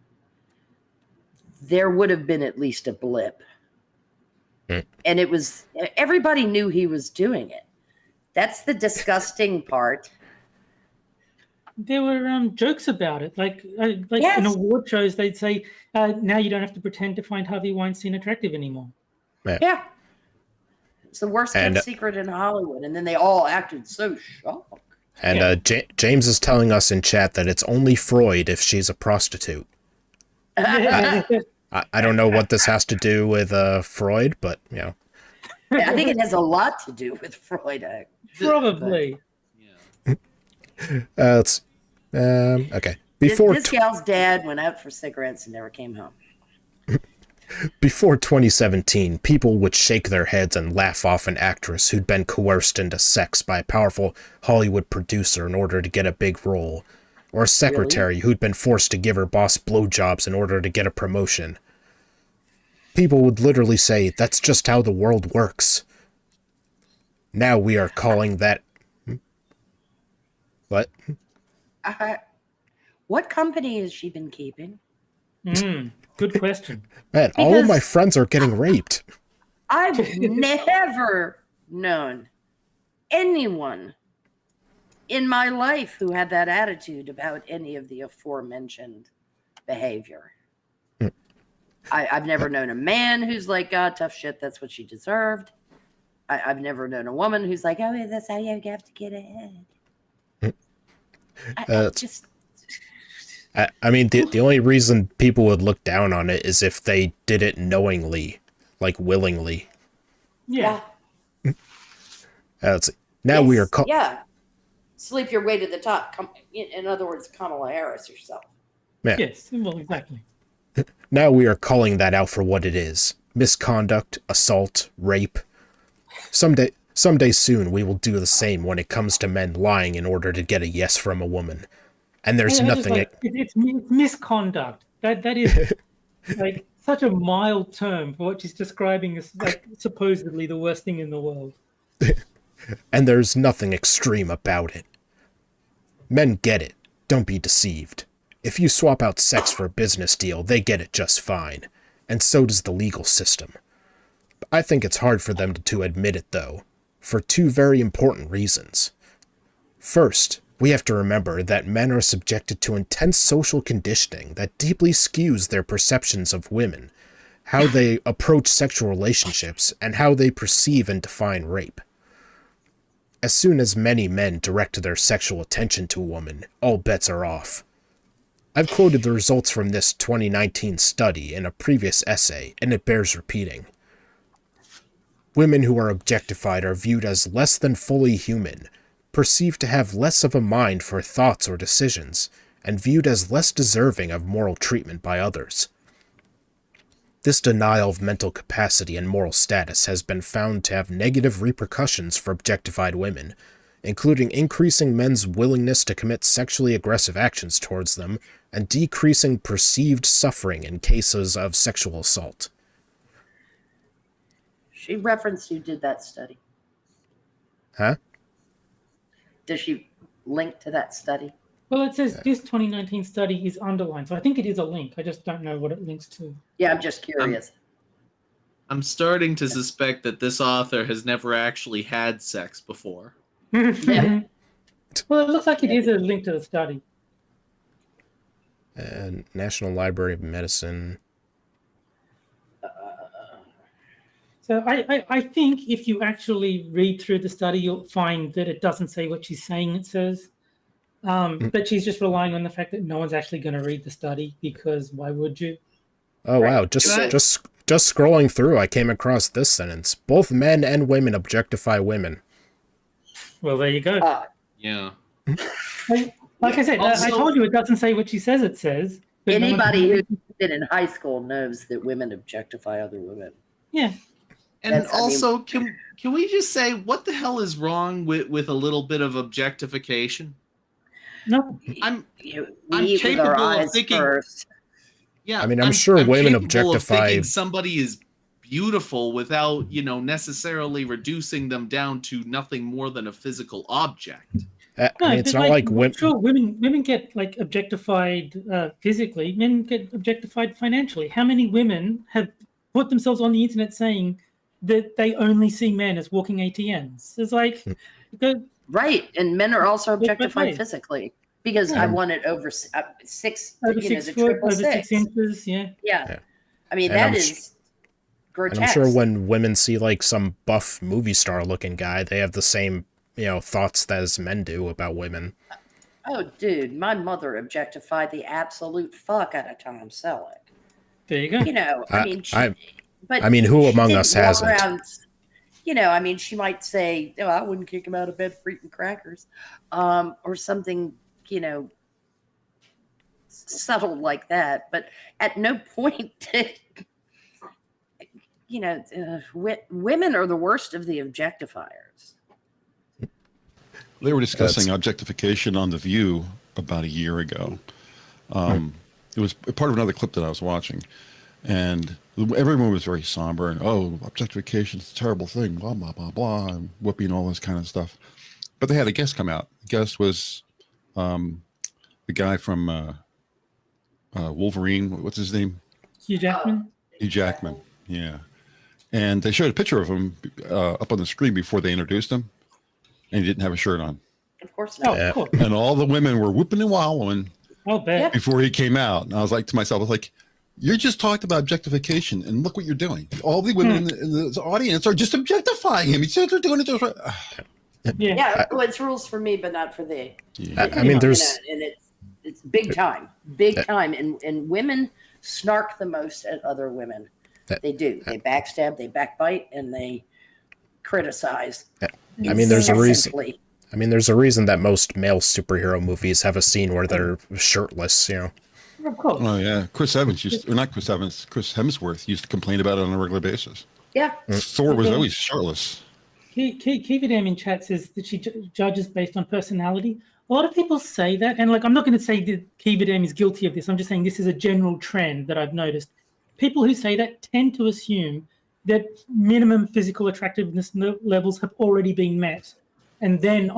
there would have been at least a blip. And it was, everybody knew he was doing it. That's the disgusting part. There were jokes about it, like Yes. in award shows, they'd say, "Now you don't have to pretend to find Harvey Weinstein attractive anymore." Yeah. It's the worst kept secret in Hollywood. And then they all acted so shocked. And James is telling us in chat that it's only Freud if she's a prostitute. I don't know what this has to do with Freud, but you know. Yeah, I think it has a lot to do with Freud. Probably. Okay. Before this gal's dad went out for cigarettes and never came home. Before 2017, people would shake their heads and laugh off an actress who'd been coerced into sex by a powerful Hollywood producer in order to get a big role, or a secretary who'd been forced to give her boss blowjobs in order to get a promotion. People would literally say, that's just how the world works. Now we are calling that... What? What company has she been keeping? Good question. Man, all of my friends are getting raped. I've never known anyone in my life who had that attitude about any of the aforementioned behavior. I've never known a man who's like, God, tough shit, that's what she deserved. I've never known a woman who's like, oh, that's how you have to get ahead. I mean, the only reason people would look down on it is if they did it knowingly, like willingly. Yeah. Now we are... Sleep your way to the top. In other words, Kamala Harris yourself. Yeah. Yes, well, exactly. Now we are calling that out for what it is. Misconduct, assault, rape. Someday soon we will do the same when it comes to men lying in order to get a yes from a woman. And there's nothing... It's misconduct. That is like such a mild term for what she's describing as like supposedly the worst thing in the world. And there's nothing extreme about it. Men get it. Don't be deceived. If you swap out sex for a business deal, they get it just fine. And so does the legal system. I think it's hard for them to admit it, though, for two very important reasons. First, we have to remember that men are subjected to intense social conditioning that deeply skews their perceptions of women, how they approach sexual relationships, and how they perceive and define rape. As soon as many men direct their sexual attention to a woman, all bets are off. I've quoted the results from this 2019 study in a previous essay, and it bears repeating. Women who are objectified are viewed as less than fully human, perceived to have less of a mind for thoughts or decisions, and viewed as less deserving of moral treatment by others. This denial of mental capacity and moral status has been found to have negative repercussions for objectified women, including increasing men's willingness to commit sexually aggressive actions towards them and decreasing perceived suffering in cases of sexual assault. She referenced who did that study. Huh? Does she link to that study? Well, it says this 2019 study is underlined, so I think it is a link. I just don't know what it links to. Yeah, I'm just curious. I'm starting to suspect that this author has never actually had sex before. Yeah. Well, it looks like it is a link to the study. And National Library of Medicine. So I think if you actually read through the study, you'll find that it doesn't say what she's saying it says. But she's just relying on the fact that no one's actually going to read the study, because why would you? Oh, wow. Just scrolling through, I came across this sentence. Both men and women objectify women. Well, there you go. Yeah. Like I said, Also, I told you it doesn't say what she says it says. But Anybody who's been in high school knows that women objectify other women. Yeah. And also, can we just say, what the hell is wrong with a little bit of objectification? No. I'm We capable our of eyes thinking. first. Yeah, I mean, I'm sure women capable of objectify... thinking somebody is beautiful without, necessarily reducing them down to nothing more than a physical object. I mean, it's not like women... Sure, women get like objectified physically. Men get objectified financially. How many women have put themselves on the internet saying that they only see men as walking ATMs? It's like... Right, and men are also objectified physically because I want it over 6, over 6 foot, over 6 inches. Yeah. I mean, And that is grotesque. And I'm sure when women see like some buff movie star looking guy, they have the same, thoughts as men do about women. Oh, dude, my mother objectified the absolute fuck out of Tom Selleck. There you go. I mean, who among us hasn't? She might say, "Oh, I wouldn't kick him out of bed for eating crackers," or something, subtle like that. But at no point women are the worst of the objectifiers. They were discussing objectification on The View about a year ago. It was part of another clip that I was watching, and everyone was very somber and, objectification is a terrible thing, blah, blah, blah, blah, and whooping all this kind of stuff. But they had a guest come out. The guest was the guy from Wolverine. What's his name? Hugh Jackman. Hugh Jackman, yeah. And they showed a picture of him up on the screen before they introduced him, and he didn't have a shirt on. Of course not. Oh, cool. And all the women were whooping and wallowing before he came out. And I was like to myself, I was like, you just talked about objectification, and look what you're doing. All the women in the audience are just objectifying him. He said they're doing it just right. Yeah, well, it's rules for me, but not for thee. Yeah. I mean, there's... And it's big time, and women snark the most at other women. They do. They backstab, they backbite, and they criticize. I mean, there's a reason. I mean, there's a reason that most male superhero movies have a scene where they're shirtless, you know. Of course. Oh, yeah. Chris Hemsworth used to complain about it on a regular basis. Yeah. Thor was always shirtless. Kiva Dam in chat says that she judges based on personality. A lot of people say that, and I'm not going to say that Kiva Dam is guilty of this. I'm just saying this is a general trend that I've noticed. People who say that tend to assume that minimum physical attractiveness levels have already been met. And then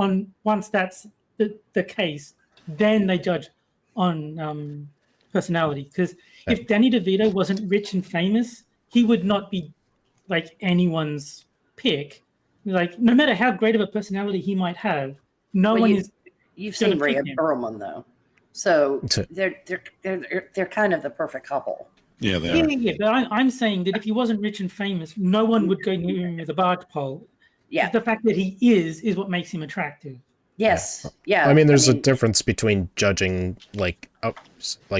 once that's the case, then they judge on personality. Because if Danny DeVito wasn't rich and famous, he would not be like anyone's pick. Like, no matter how great of a personality he might have, you've seen Rhea Perlman though, so they're kind of the perfect couple. Yeah, they are. Yeah, but I'm saying that if he wasn't rich and famous, no one would go near him with a barge pole. Yeah, the fact that he is what makes him attractive. Yes, yeah. I mean, there's a difference between judging like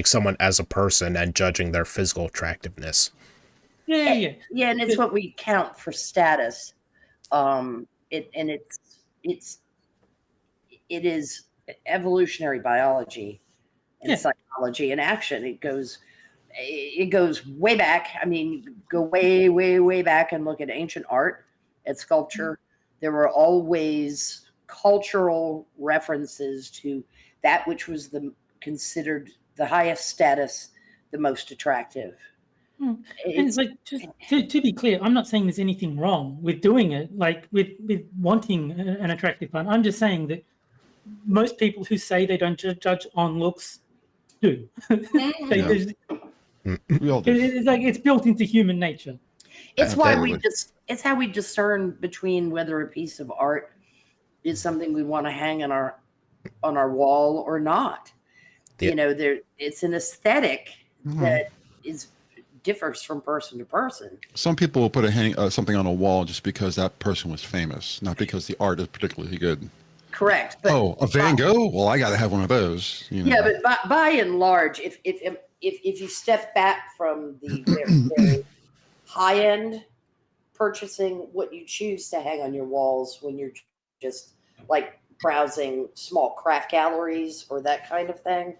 someone as a person and judging their physical attractiveness. Yeah, and it's what we count for status. It is evolutionary biology and psychology and action. It goes way back. I mean, go way, way, way back and look at ancient art, at sculpture. There were always cultural references to that which was considered the highest status, the most attractive. It's like, just to be clear, I'm not saying there's anything wrong with doing it, like with wanting an attractive partner. I'm just saying that most people who say they don't judge on looks do. It's like it's built into human nature. It's why it's how we discern between whether a piece of art is something we want to hang on our wall or not. It's an aesthetic that differs from person to person. Some people will put something on a wall just because that person was famous, not because the art is particularly good. Correct. But a Van Gogh? Well, I got to have one of those. Yeah, but by and large, if you step back from the very high end purchasing, what you choose to hang on your walls when you're just like browsing small craft galleries or that kind of thing,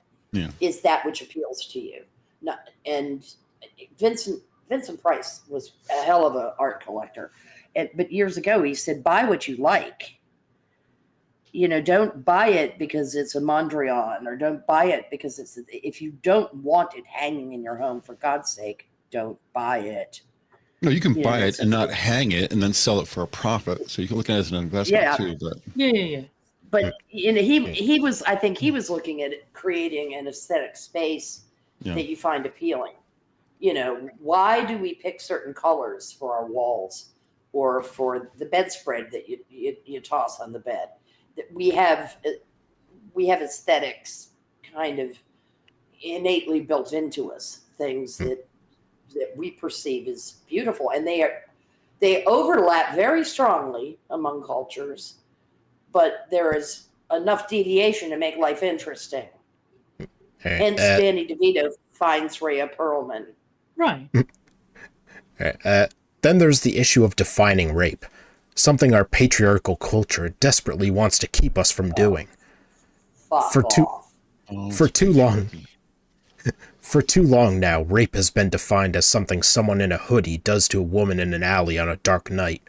is that which appeals to you. And Vincent Price was a hell of an art collector, but years ago he said, "Buy what you like. Don't buy it because it's a Mondrian, or don't buy it because if you don't want it hanging in your home, for God's sake, don't buy it." No, you can buy it and not hang it and then sell it for a profit. So you can look at it as an investment too. But But he was, I think he was looking at creating an aesthetic space that you find appealing. Why do we pick certain colors for our walls or for the bedspread that you toss on the bed? That we have aesthetics kind of innately built into us, things that we perceive as beautiful, and they overlap very strongly among cultures, but there is enough deviation to make life interesting. Hence, Danny DeVito finds Rhea Perlman. Right. Then there's the issue of defining rape, something our patriarchal culture desperately wants to keep us from doing. For too long. For too long now, rape has been defined as something someone in a hoodie does to a woman in an alley on a dark night.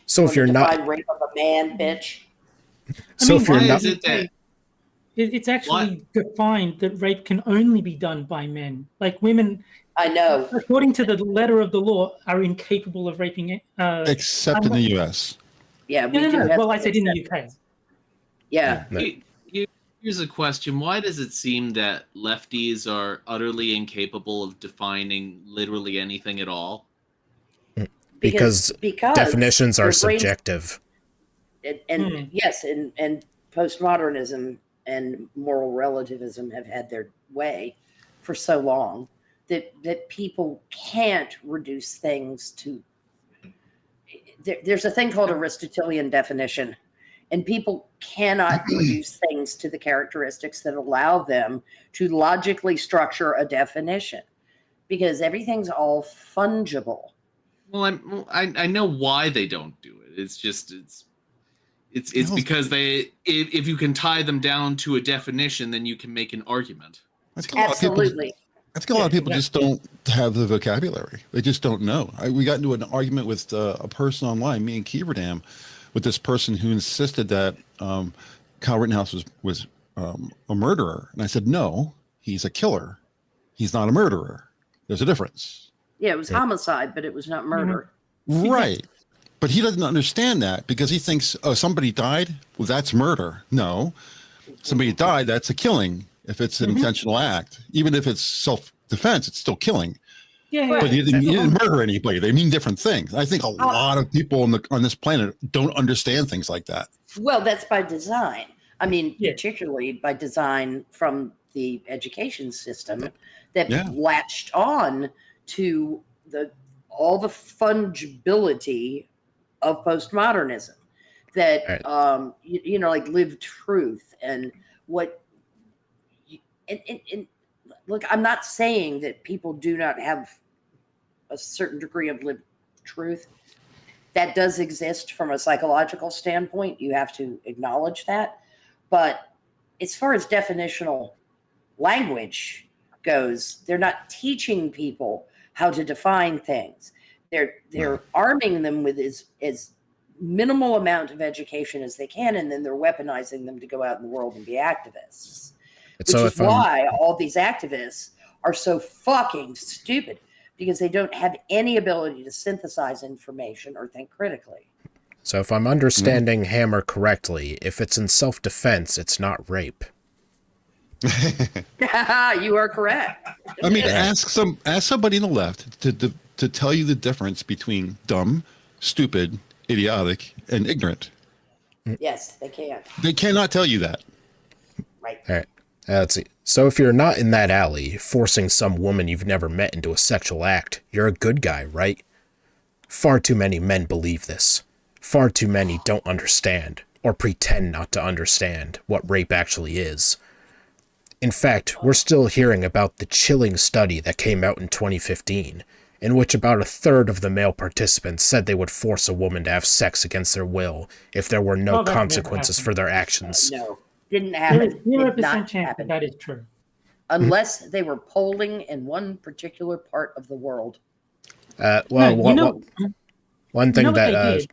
So if you're not rape of a man, bitch. if you're not, it's actually defined that rape can only be done by men. Like women, I know, according to the letter of the law, are incapable of raping. Except in the U.S. Yeah, we no. do have Well, I said in the UK. Yeah. Here's a question. Why does it seem that lefties are utterly incapable of defining literally anything at all? Because definitions are subjective. And yes, and postmodernism and moral relativism have had their way for so long that people can't reduce things to. There's a thing called Aristotelian definition, and people cannot reduce things to the characteristics that allow them to logically structure a definition, because everything's all fungible. Well, I know why they don't do it. It's just it's because if you can tie them down to a definition, then you can make an argument. Absolutely. I think a lot of people just don't have the vocabulary. They just don't know. We got into an argument with a person online, me and Keeverdam, with this person who insisted that Kyle Rittenhouse was a murderer. And I said, no, he's a killer. He's not a murderer. There's a difference. Yeah, it was homicide, but it was not murder. Right. But he doesn't understand that because he thinks, oh, somebody died? Well, that's murder. No. Somebody died, that's a killing if it's an intentional act. Even if it's self-defense, it's still killing. Yeah, but he didn't murder anybody. They mean different things. I think a lot of people on this planet don't understand things like that. Well, that's by design. I mean, particularly by design from the education system that latched on to all the fungibility of postmodernism, that like lived truth and what. And look, I'm not saying that people do not have a certain degree of lived truth. That does exist from a psychological standpoint. You have to acknowledge that. But as far as definitional language goes, they're not teaching people how to define things. They're arming them with as minimal amount of education as they can, and then they're weaponizing them to go out in the world and be activists. Which is why all these activists are so fucking stupid, because they don't have any ability to synthesize information or think critically. So if I'm understanding Hammer correctly, if it's in self-defense, it's not rape. You are correct. I mean, ask somebody on the left to tell you the difference between dumb, stupid, idiotic, and ignorant. Yes, they can. They cannot tell you that. Right. All right. Let's see. So if you're not in that alley forcing some woman you've never met into a sexual act, you're a good guy, right? Far too many men believe this. Far too many don't understand, or pretend not to understand, what rape actually is. In fact, we're still hearing about the chilling study that came out in 2015, in which about a third of the male participants said they would force a woman to have sex against their will if there were no consequences for their actions. No. Didn't happen. 0% chance that is true. Unless they were polling in one particular part of the world. One thing that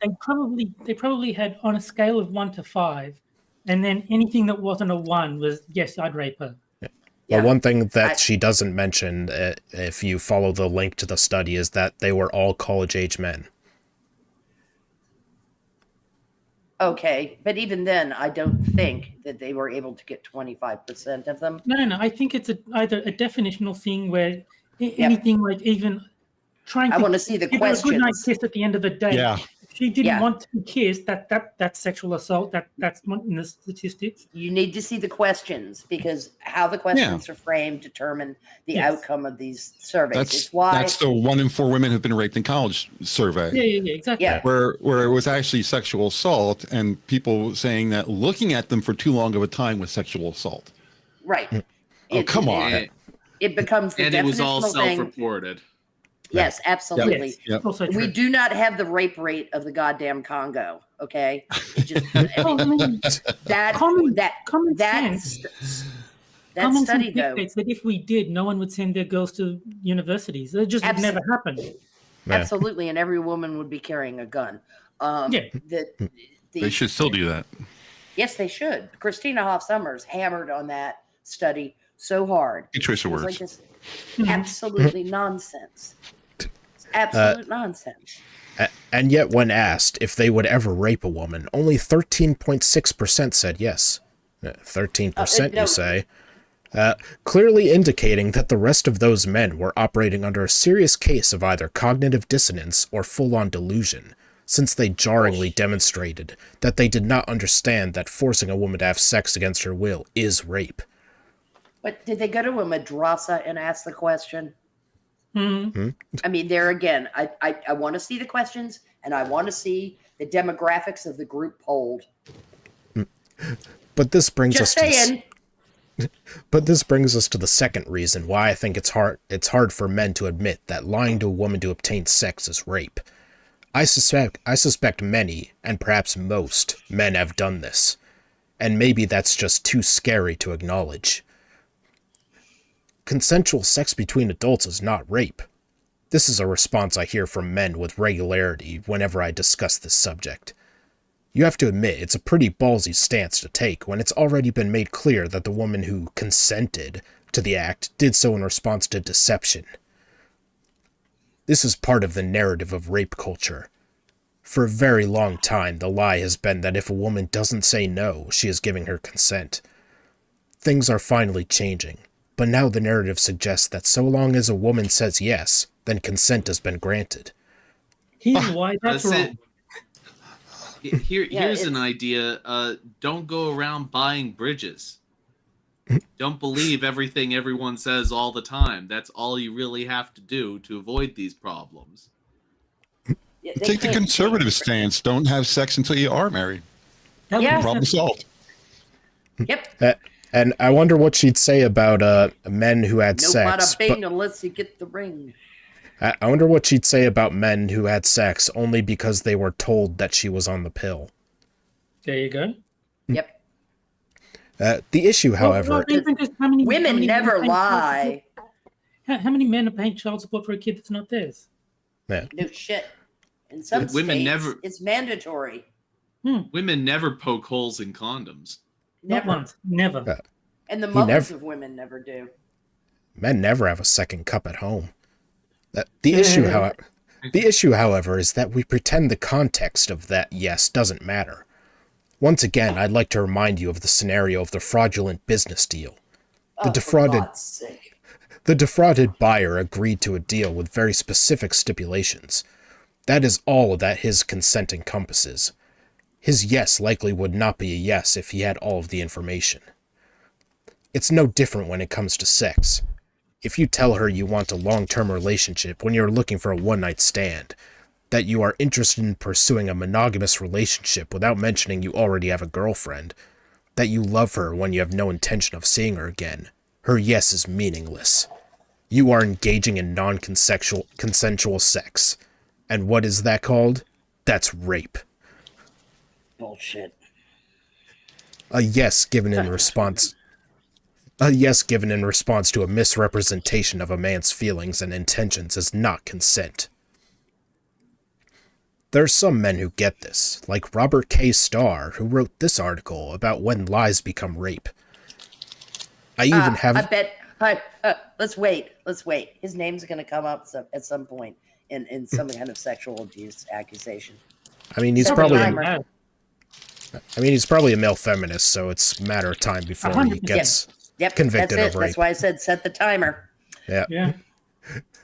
they probably had on a scale of 1 to 5, and then anything that wasn't a 1 was yes, I'd rape her. Well, one thing that she doesn't mention, if you follow the link to the study, is that they were all college-age men. Okay, but even then, I don't think that they were able to get 25% of them. No. I think it's either a definitional thing where anything like even trying to. I want to see the questions. A good night kiss at the end of the day. Yeah. If she didn't want to be kissed, that's sexual assault. That's in the statistics. You need to see the questions, because how the questions are framed determine the outcome of these surveys. That's the 1 in 4 women have been raped in college survey. Yeah, exactly. Yeah. Where it was actually sexual assault, and people saying that looking at them for too long of a time was sexual assault. Right. Come on. It becomes the and it was all thing. Self-reported. Yes, absolutely. Yep. We do not have the rape rate of the goddamn Congo. Okay, it just, common study, sense though, dictates that if we did, no one would send their girls to universities. It just would never happen. Yeah. absolutely, and every woman would be carrying a gun. Yeah. They should still do that. Yes, they should. Christina Hoff Sommers hammered on that study so hard. Good choice of It was words. like this absolutely nonsense. It's absolute nonsense. And yet, when asked if they would ever rape a woman, only 13.6% said yes. 13%, no. you say? Clearly indicating that the rest of those men were operating under a serious case of either cognitive dissonance or full-on delusion, since they jarringly demonstrated that they did not understand that forcing a woman to have sex against her will is rape. But did they go to a madrasa and ask the question? Mm-hmm. I mean, there again, I want to see the questions, and I want to see the demographics of the group polled. But this brings Just us saying. But this brings us to the second reason why I think it's hard for men to admit that lying to a woman to obtain sex is rape. I suspect many, and perhaps most, men have done this, and maybe that's just too scary to acknowledge. Consensual sex between adults is not rape. This is a response I hear from men with regularity whenever I discuss this subject. You have to admit it's a pretty ballsy stance to take when it's already been made clear that the woman who consented to the act did so in response to deception. This is part of the narrative of rape culture. For a very long time, the lie has been that if a woman doesn't say no, she is giving her consent. Things are finally changing, but now the narrative suggests that so long as a woman says yes, then consent has been granted. Here's why that's wrong. Here's an idea. Don't go around buying bridges. Don't believe everything everyone says all the time. That's all you really have to do to avoid these problems. Yeah, Take the conservative stance. Don't have sex until you are married. Yeah. Problem solved. Yep. And I wonder what she'd say about men who had No sex. bada bing unless you get the ring. I wonder what she'd say about men who had sex only because they were told that she was on the pill. There you go. Yep. The issue, however, Women never lie. How many men are paying child support for a kid that's not theirs? Yeah. No shit. In some states, it's mandatory. Women never poke holes in condoms. Not once. Never. And the mothers of women never do. Men never have a second cup at home. The issue, however, is that we pretend the context of that yes doesn't matter. Once again, I'd like to remind you of the scenario of the fraudulent business deal. The defrauded buyer agreed to a deal with very specific stipulations. That is all that his consent encompasses. His yes likely would not be a yes if he had all of the information. It's no different when it comes to sex. If you tell her you want a long-term relationship when you're looking for a one-night stand, that you are interested in pursuing a monogamous relationship without mentioning you already have a girlfriend, that you love her when you have no intention of seeing her again, her yes is meaningless. You are engaging in consensual sex. And what is that called? That's rape. Bullshit. A yes given in response to a misrepresentation of a man's feelings and intentions is not consent. There are some men who get this, like Robert K. Starr, who wrote this article about when lies become rape. Let's wait. His name's going to come up at some point in some kind of sexual abuse accusation. I mean, he's probably a male feminist, so it's a matter of time before he gets convicted of rape. That's why I said set the timer. Yeah.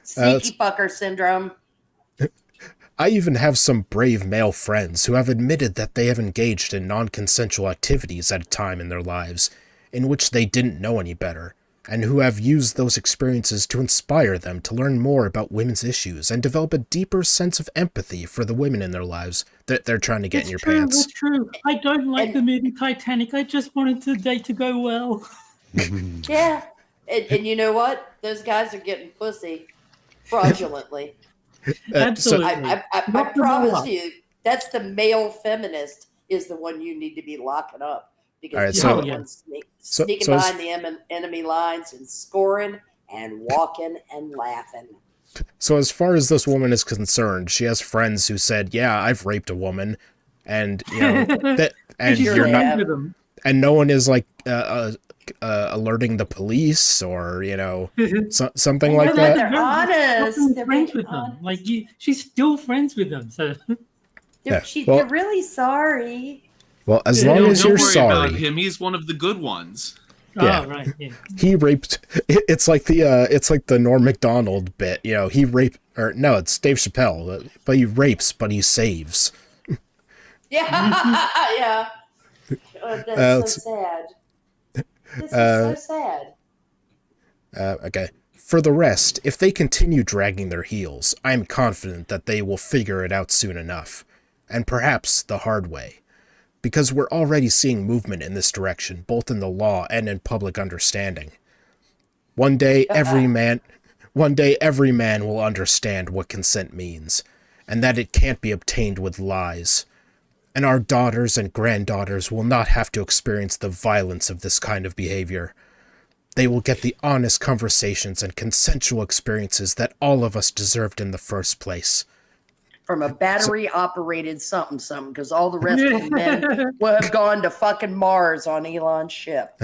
Sneaky fucker syndrome. I even have some brave male friends who have admitted that they have engaged in non-consensual activities at a time in their lives in which they didn't know any better, and who have used those experiences to inspire them to learn more about women's issues and develop a deeper sense of empathy for the women in their lives that they're trying to get in your pants. That's true. I don't like the movie Titanic. I just wanted the day to go well. Yeah. And you know what? Those guys are getting pussy fraudulently. Absolutely. I promise you, that's the male feminist is the one you need to be locking up because All right, you're so- the one so- sneaking so behind the enemy lines and scoring and walking and laughing. So as far as this woman is concerned, she has friends who said, "Yeah, I've raped a woman," and that, and she's you're still not, friends with them. and no one is like alerting the police or something like No, that. they're honest. She's They're friends being with them. honest. Like she's still friends with them. So Yeah, They're really sorry. Well, as Yeah, long Don't as you're worry about sorry, him. He's one of the good ones. Yeah. Oh, right. Yeah. he raped. It's like the Norm Macdonald bit. He raped, or no, it's Dave Chappelle. But he rapes, but he saves. Yeah, yeah. Oh, that's so sad. This is so sad. Okay. For the rest, if they continue dragging their heels, I am confident that they will figure it out soon enough, and perhaps the hard way. Because we're already seeing movement in this direction, both in the law and in public understanding. One day every man will understand what consent means, and that it can't be obtained with lies. And our daughters and granddaughters will not have to experience the violence of this kind of behavior. They will get the honest conversations and consensual experiences that all of us deserved in the first place. From a battery-operated something, because all the rest of the men will have gone to fucking Mars on Elon's ship.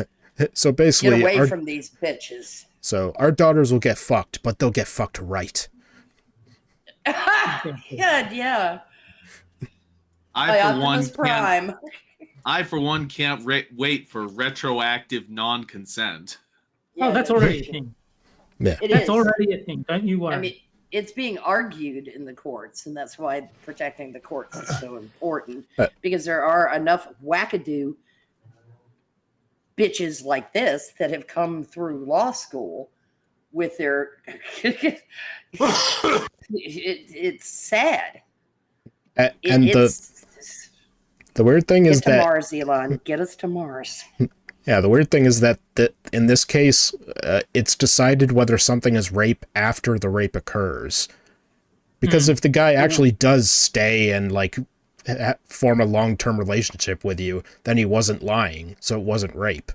So Get basically, away from these bitches. so our daughters will get fucked, but they'll get fucked right. Yeah. I for Optimus Prime. can't wait for retroactive non-consent. Oh, that's already a thing. Yeah. It That's is. already a thing. Don't you worry. I mean, it's being argued in the courts, and that's why protecting the courts is so important. Because there are enough wackadoo bitches like this that have come through law school with their. It's sad. And the weird thing is get to that Mars, Elon. Get us to Mars. yeah, the weird thing is that in this case, it's decided whether something is rape after the rape occurs. Because if the guy actually does stay and like form a long-term relationship with you, then he wasn't lying, so it wasn't rape.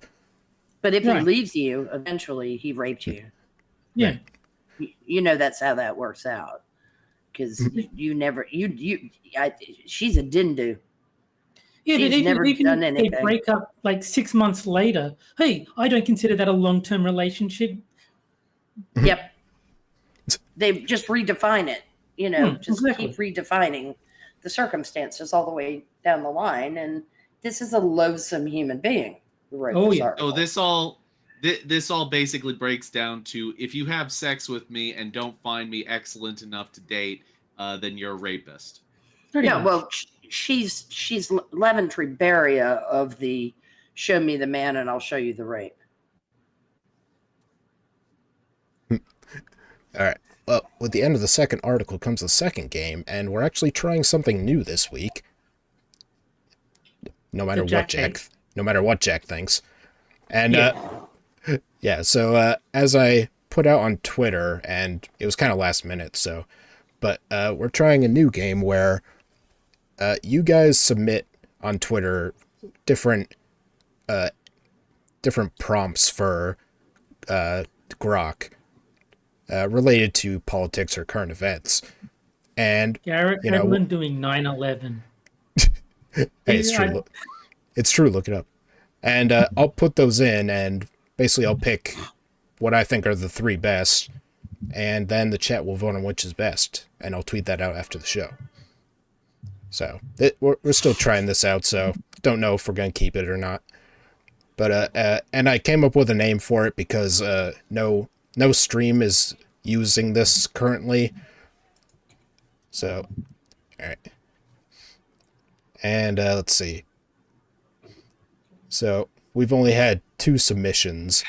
But if Right. he leaves you, eventually he raped you. yeah. You know that's how that works out. Because you never she's a dindu. Yeah, but She's never even done if they anything. break up like 6 months later, hey, I don't consider that a long-term relationship. Yep. They just redefine it. Just exactly. keep redefining the circumstances all the way down the line. And this is a loathsome human being who wrote Oh, this yeah. article. So this all basically breaks down to, if you have sex with me and don't find me excellent enough to date, then you're a rapist. Pretty Yeah, much. well, she's Leventry Beria of the "Show me the man and I'll show you the rape." All right. Well, with the end of the second article comes the second game, and we're actually trying something new this week. No matter what Jack thinks. And yeah, so as I put out on Twitter, and it was kind of last minute, but we're trying a new game where you guys submit on Twitter different prompts for Grok related to politics or current events. And Garrett Edlund doing 9/11. hey, it's true. It's true. Look it up. And I'll put those in, and basically I'll pick what I think are the three best, and then the chat will vote on which is best, and I'll tweet that out after the show. So we're still trying this out, so don't know if we're gonna keep it or not. But and I came up with a name for it because no stream is using this currently. So, all right. And let's see. So we've only had 2 submissions.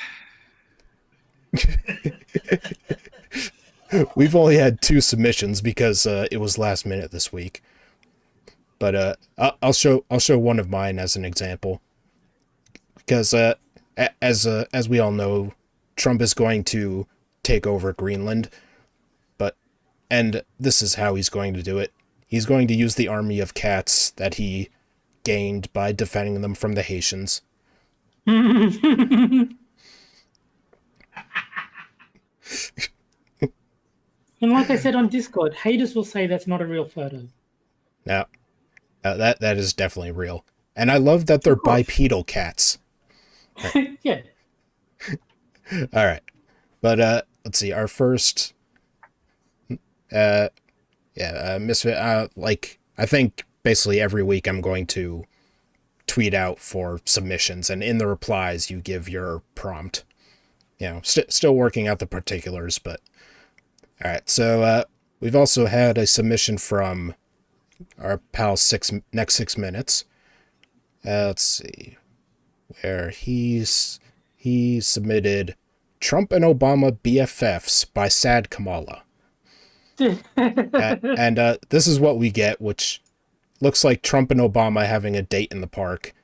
We've only had 2 submissions because it was last minute this week. But I'll show one of mine as an example. Because as we all know, Trump is going to take over Greenland. And this is how he's going to do it. He's going to use the army of cats that he gained by defending them from the Haitians. And like I said on Discord, haters will say that's not a real photo. No, that is definitely real. And I love that they're bipedal cats. Yeah. All right. But let's see. Our first misfit, like, I think basically every week I'm going to tweet out for submissions, and in the replies you give your prompt. Still working out the particulars, but all right. So we've also had a submission from our pal Next 6 Minutes. Let's see, where he submitted Trump and Obama BFFs by Sad Kamala. And this is what we get, which looks like Trump and Obama having a date in the park,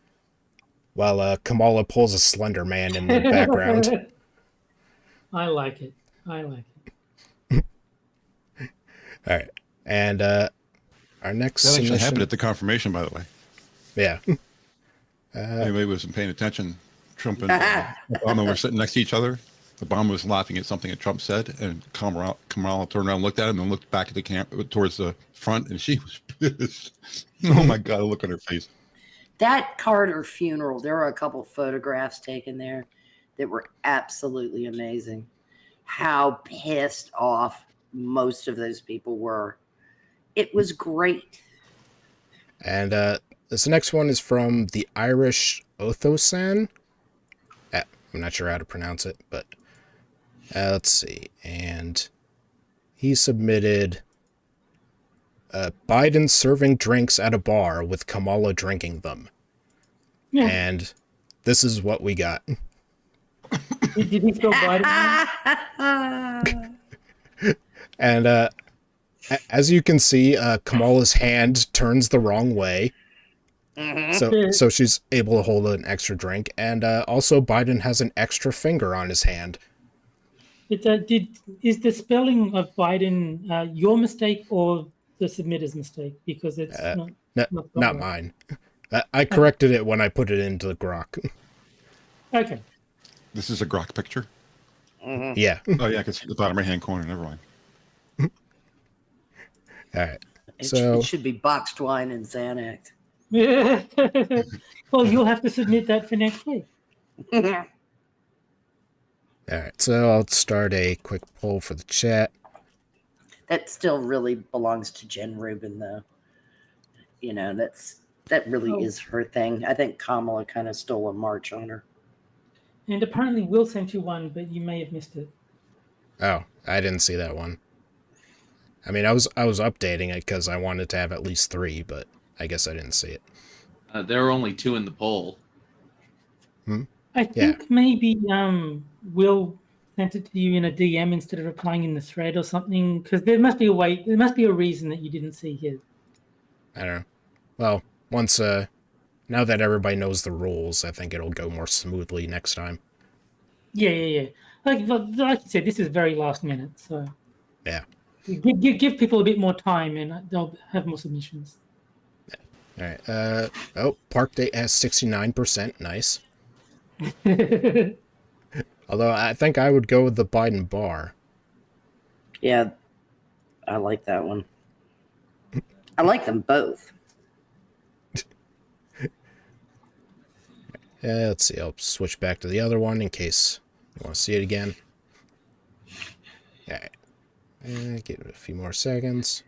while Kamala pulls a Slender Man in the background. I like it. All right. And our next That actually submission happened at the confirmation, by the way. Yeah. Anybody wasn't paying attention. Trump and Obama were sitting next to each other. Obama was laughing at something that Trump said, and Kamala turned around and looked at him and looked back at the towards the front, and she was pissed. Oh my God, look at her face. That Carter funeral, there were a couple photographs taken there that were absolutely amazing. How pissed off most of those people were. It was great. And this next one is from the Irish Othosan. I'm not sure how to pronounce it, but let's see. And he submitted Biden serving drinks at a bar with Kamala drinking them. Yeah. And this is what we got. Did he spell Biden? And as you can see, Kamala's hand turns the wrong way. So she's able to hold an extra drink. And also Biden has an extra finger on his hand. Is the spelling of Biden your mistake or the submitter's mistake? Because it's not mine. I corrected it when I put it into the Grok. Okay. This is a Grok picture? Yeah. Oh, yeah, I can see the bottom right-hand corner. Never mind. All right. It should be boxed wine and Xanax. Well, you'll have to submit that for next week. All right. So I'll start a quick poll for the chat. That still really belongs to Jen Rubin, though. That really is her thing. I think Kamala kind of stole a march on her. And apparently Will sent you one, but you may have missed it. Oh, I didn't see that one. I mean, I was updating it because I wanted to have at least 3, but I guess I didn't see it. There are only 2 in the poll. I think maybe Will sent it to you in a DM instead of replying in the thread or something, because there must be a way. There must be a reason that you didn't see his. I don't know. Well, once now that everybody knows the rules, I think it'll go more smoothly next time. Yeah. Like you said, this is very last minute, so yeah. Give people a bit more time, and they'll have more submissions. All right. Park date has 69%. Nice. Although I think I would go with the Biden bar. Yeah, I like that one. I like them both. Let's see. I'll switch back to the other one in case you want to see it again. All right. Give it a few more seconds.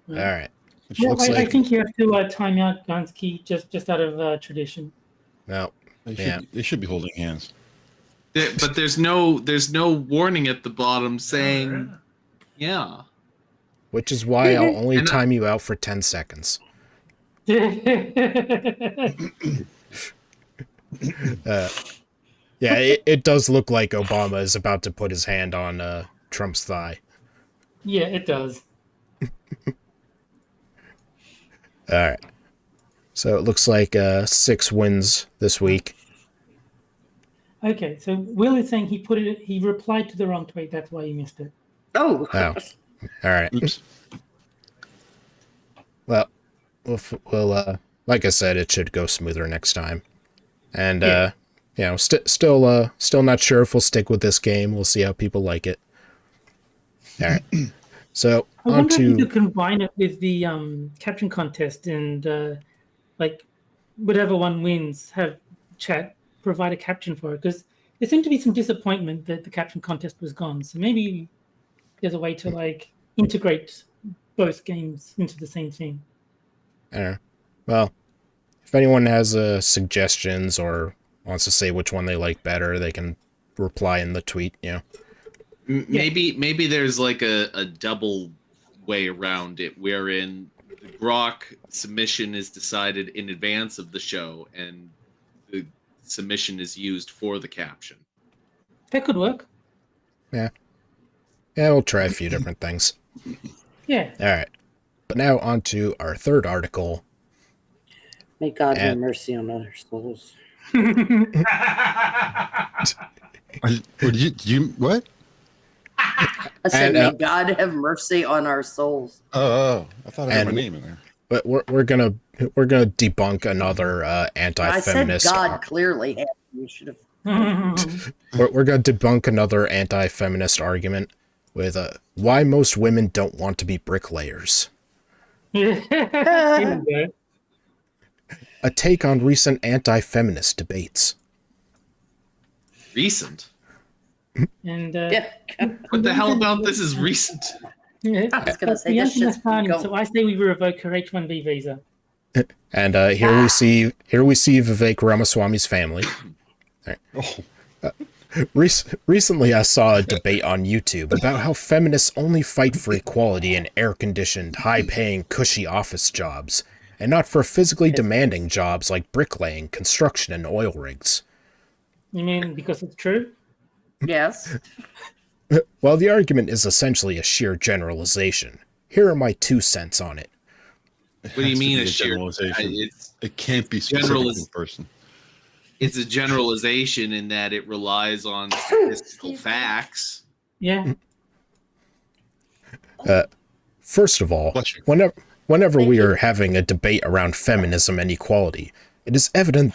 All right. I think you have to time out Gunsky just out of tradition. No. They should be holding hands. But there's no warning at the bottom saying, yeah. Which is why I'll only time you out for 10 seconds. Yeah, it does look like Obama is about to put his hand on Trump's thigh. Yeah, it does. All right. So it looks like 6 wins this week. Okay, so Will is saying he replied to the wrong tweet. That's why you missed it. Oh. All right. Oops. Well, like I said, it should go smoother next time. And Yeah. still not sure if we'll stick with this game. We'll see how people like it. All right. So I on wonder if you to could combine it with the caption contest and like whatever one wins, have chat provide a caption for it, because there seemed to be some disappointment that the caption contest was gone. So maybe there's a way to like integrate both games into the same thing. I don't know. Well, if anyone has suggestions or wants to say which one they like better, they can reply in the tweet. Maybe there's like a double way around it, wherein the Grok submission is decided in advance of the show, and the submission is used for the caption. That could work. Yeah, we'll try a few different things. Yeah. All right. But now on to our third article. May God have mercy on other souls. What? I said, may God have mercy on our souls. Oh, I thought I had my name in there. But we're gonna debunk another anti-feminist. I said God clearly. You should have. We're gonna debunk another anti-feminist argument with why most women don't want to be bricklayers. A take on recent anti-feminist debates. Recent? And what the hell about this is recent? Yeah, I was gonna say this shit's so I say we revoke her H-1B visa. And here we see Vivek Ramaswamy's family. Right. Recently, I saw a debate on YouTube about how feminists only fight for equality in air-conditioned, high-paying, cushy office jobs, and not for physically demanding jobs like bricklaying, construction, and oil rigs. You mean because it's true? Yes. Well, the argument is essentially a sheer generalization. Here are my 2 cents on it. What do you mean a generalization? It can't be specific to a person. It's a generalization in that it relies on statistical facts. Yeah. First of all, whenever we are having a debate around feminism and equality, it is evident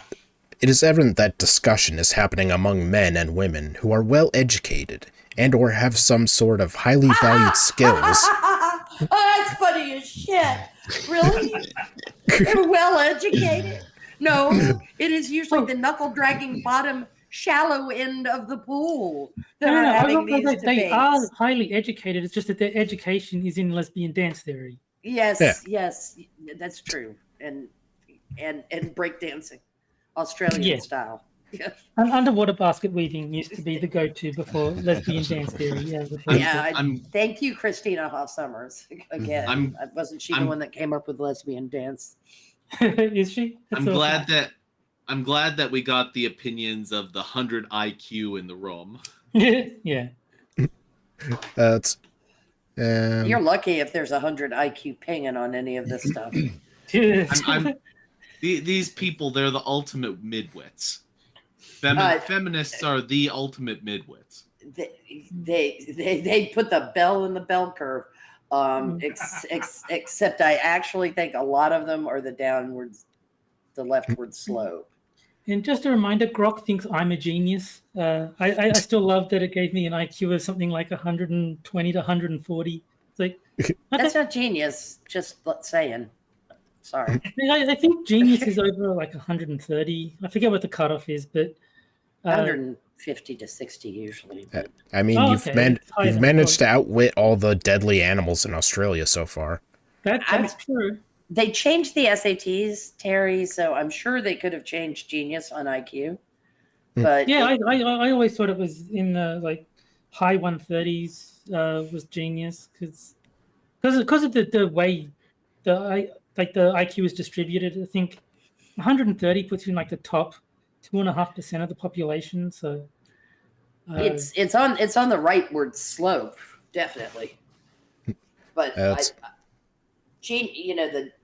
that discussion is happening among men and women who are well educated and or have some sort of highly valued skills. Oh, that's funny as shit. Really? They're well educated? No, it is usually the knuckle-dragging bottom shallow end of the pool that are having these debates. They are highly educated. It's just that their education is in lesbian dance theory. Yes, yes, that's true. And breakdancing, Australian style. Yeah. And underwater basket weaving used to be the go-to before lesbian dance theory. Yeah, thank you, Christina Hoff Summers. Again, wasn't she the one that came up with lesbian dance? Is she? I'm glad that we got the opinions of the 100 IQ in the room. Yeah. You're lucky if there's 100 IQ pinging on any of this stuff. These people, they're the ultimate midwits. Feminists are the ultimate midwits. They put the bell in the bell curve. Except I actually think a lot of them are the leftward slope. And just a reminder, Grok thinks I'm a genius. I still love that it gave me an IQ of something like 120 to 140. It's like that's not genius. Just saying. Sorry. I think genius is over like 130. I forget what the cutoff is, but 150 to 60 usually. I mean, you've managed to outwit all the deadly animals in Australia so far. That's true. They changed the SATs, Terry, so I'm sure they could have changed genius on IQ. But yeah, I always thought it was in the like high 130s was genius because of the way the IQ is distributed. I think 130 puts you in like the top 2.5% of the population. So it's on the rightward slope, definitely. But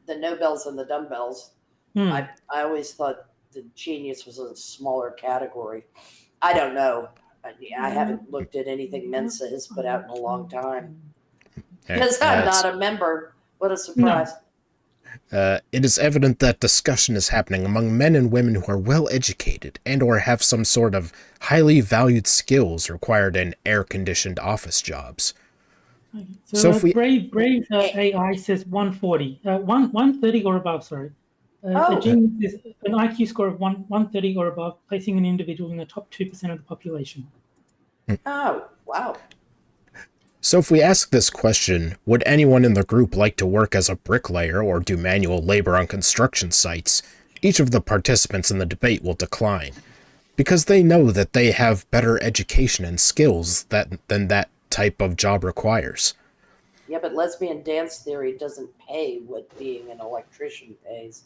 the Nobels and the dumbbells. I always thought the genius was a smaller category. I don't know. I haven't looked at anything Mensa has put out in a long time because I'm not a member. What a surprise! It is evident that discussion is happening among men and women who are well educated and or have some sort of highly valued skills required in air-conditioned office jobs. So if Brave AI says 140, 130 or above, sorry. A genius is an IQ score of 130 or above, placing an individual in the top 2% of the population. Oh, wow. So if we ask this question, would anyone in the group like to work as a bricklayer or do manual labor on construction sites, each of the participants in the debate will decline, because they know that they have better education and skills than that type of job requires. Yeah, but lesbian dance theory doesn't pay what being an electrician pays.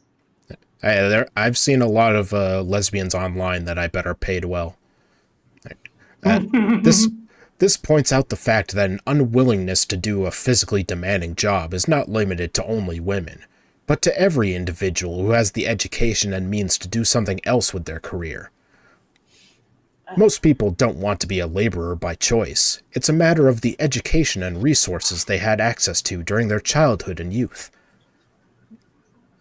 I've seen a lot of lesbians online that I bet are paid well. This points out the fact that an unwillingness to do a physically demanding job is not limited to only women, but to every individual who has the education and means to do something else with their career. Most people don't want to be a laborer by choice. It's a matter of the education and resources they had access to during their childhood and youth.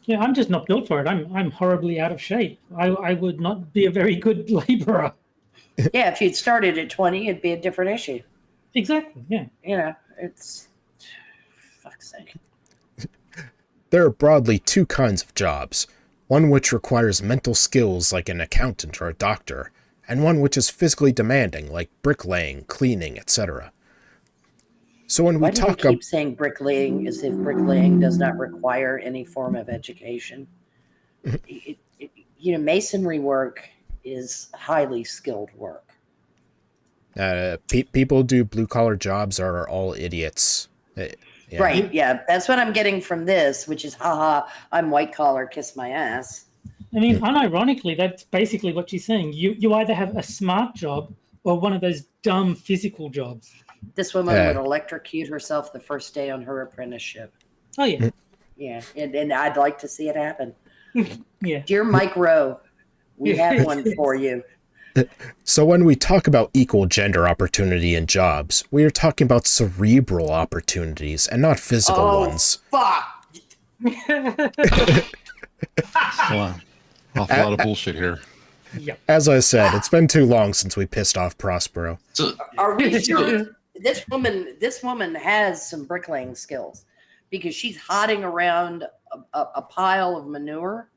Yeah, I'm just not built for it. I'm horribly out of shape. I would not be a very good laborer. Yeah, if you'd started at 20, it'd be a different issue. Exactly, yeah. You know, it's... Fuck's sake. There are broadly two kinds of jobs, one which requires mental skills like an accountant or a doctor, and one which is physically demanding like bricklaying, cleaning, etc. So when Why we do talk you keep saying bricklaying as if bricklaying does not require any form of education? Masonry work is highly skilled work. People do blue-collar jobs are all idiots. Yeah. Right, yeah. That's what I'm getting from this, which is, haha, I'm white-collar, kiss my ass. I mean, unironically, that's basically what she's saying. You either have a smart job or one of those dumb physical jobs. This woman would electrocute herself the first day on her apprenticeship. Oh, yeah. Yeah, and I'd like to see it happen. Yeah. Dear Mike Rowe, we have one for you. So when we talk about equal gender opportunity in jobs, we are talking about cerebral opportunities and not physical ones. Fuck! Awful lot of bullshit here. Yep. As I said, it's been too long since we pissed off Prospero. So, are we sure this woman has some bricklaying skills? Because she's hotting around a pile of manure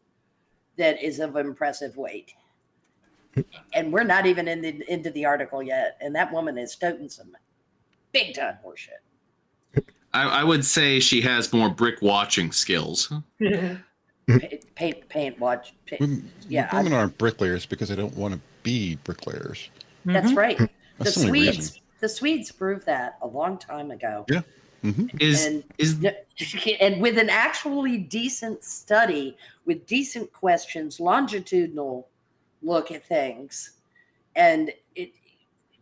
that is of impressive weight. And we're not even into the article yet. And that woman is toting some big time horseshit. I would say she has more brick watching skills. Paint watch. Women aren't bricklayers because they don't want to be bricklayers. That's right. That's The Swedes proved that a long time ago. Yeah. Mm-hmm. And with an actually decent study, with decent questions, longitudinal look at things, and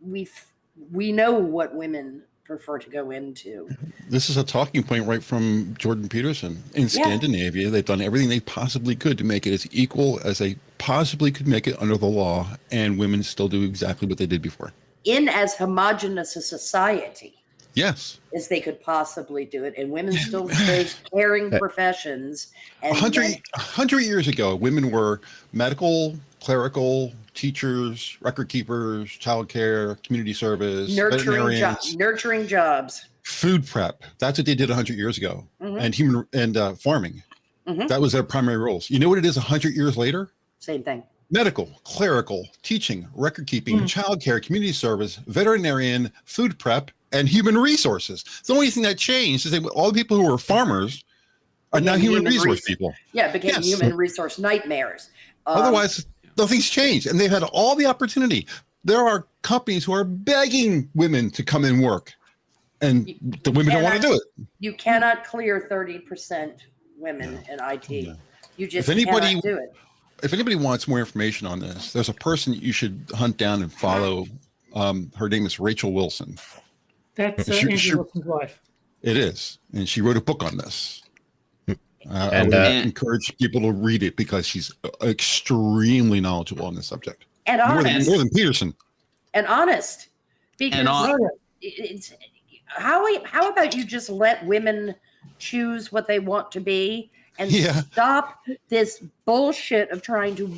we know what women prefer to go into. This is a talking point right from Jordan Peterson. In Scandinavia, they've done everything they possibly could to make it as equal as they possibly could make it under the law, and women still do exactly what they did before. In as homogenous a society. Yes. As they could possibly do it, and women still chose caring professions. And 100 years ago, women were medical, clerical, teachers, record keepers, childcare, community service, nurturing jobs, food prep. That's what they did 100 years ago, and farming. Mm-hmm. That was their primary roles. You know what it is 100 years later? Same thing. Medical, clerical, teaching, record keeping, childcare, community service, veterinarian, food prep, and human resources. The only thing that changed is that all the people who were farmers are now human resource people. Yeah, became human resource nightmares. Otherwise, nothing's changed, and they've had all the opportunity. There are companies who are begging women to come and work, and the women don't want to do it. You cannot clear 30% women in IT. No. You just cannot do it. If anybody wants more information on this, there's a person you should hunt down and follow. Her name is Rachel Wilson. That's Andrew Wilson's wife. It is, and she wrote a book on this. I would encourage people to read it because she's extremely knowledgeable on this subject. And honest. More than Peterson. And honest. Because it's how about you just let women choose what they want to be, and stop this bullshit of trying to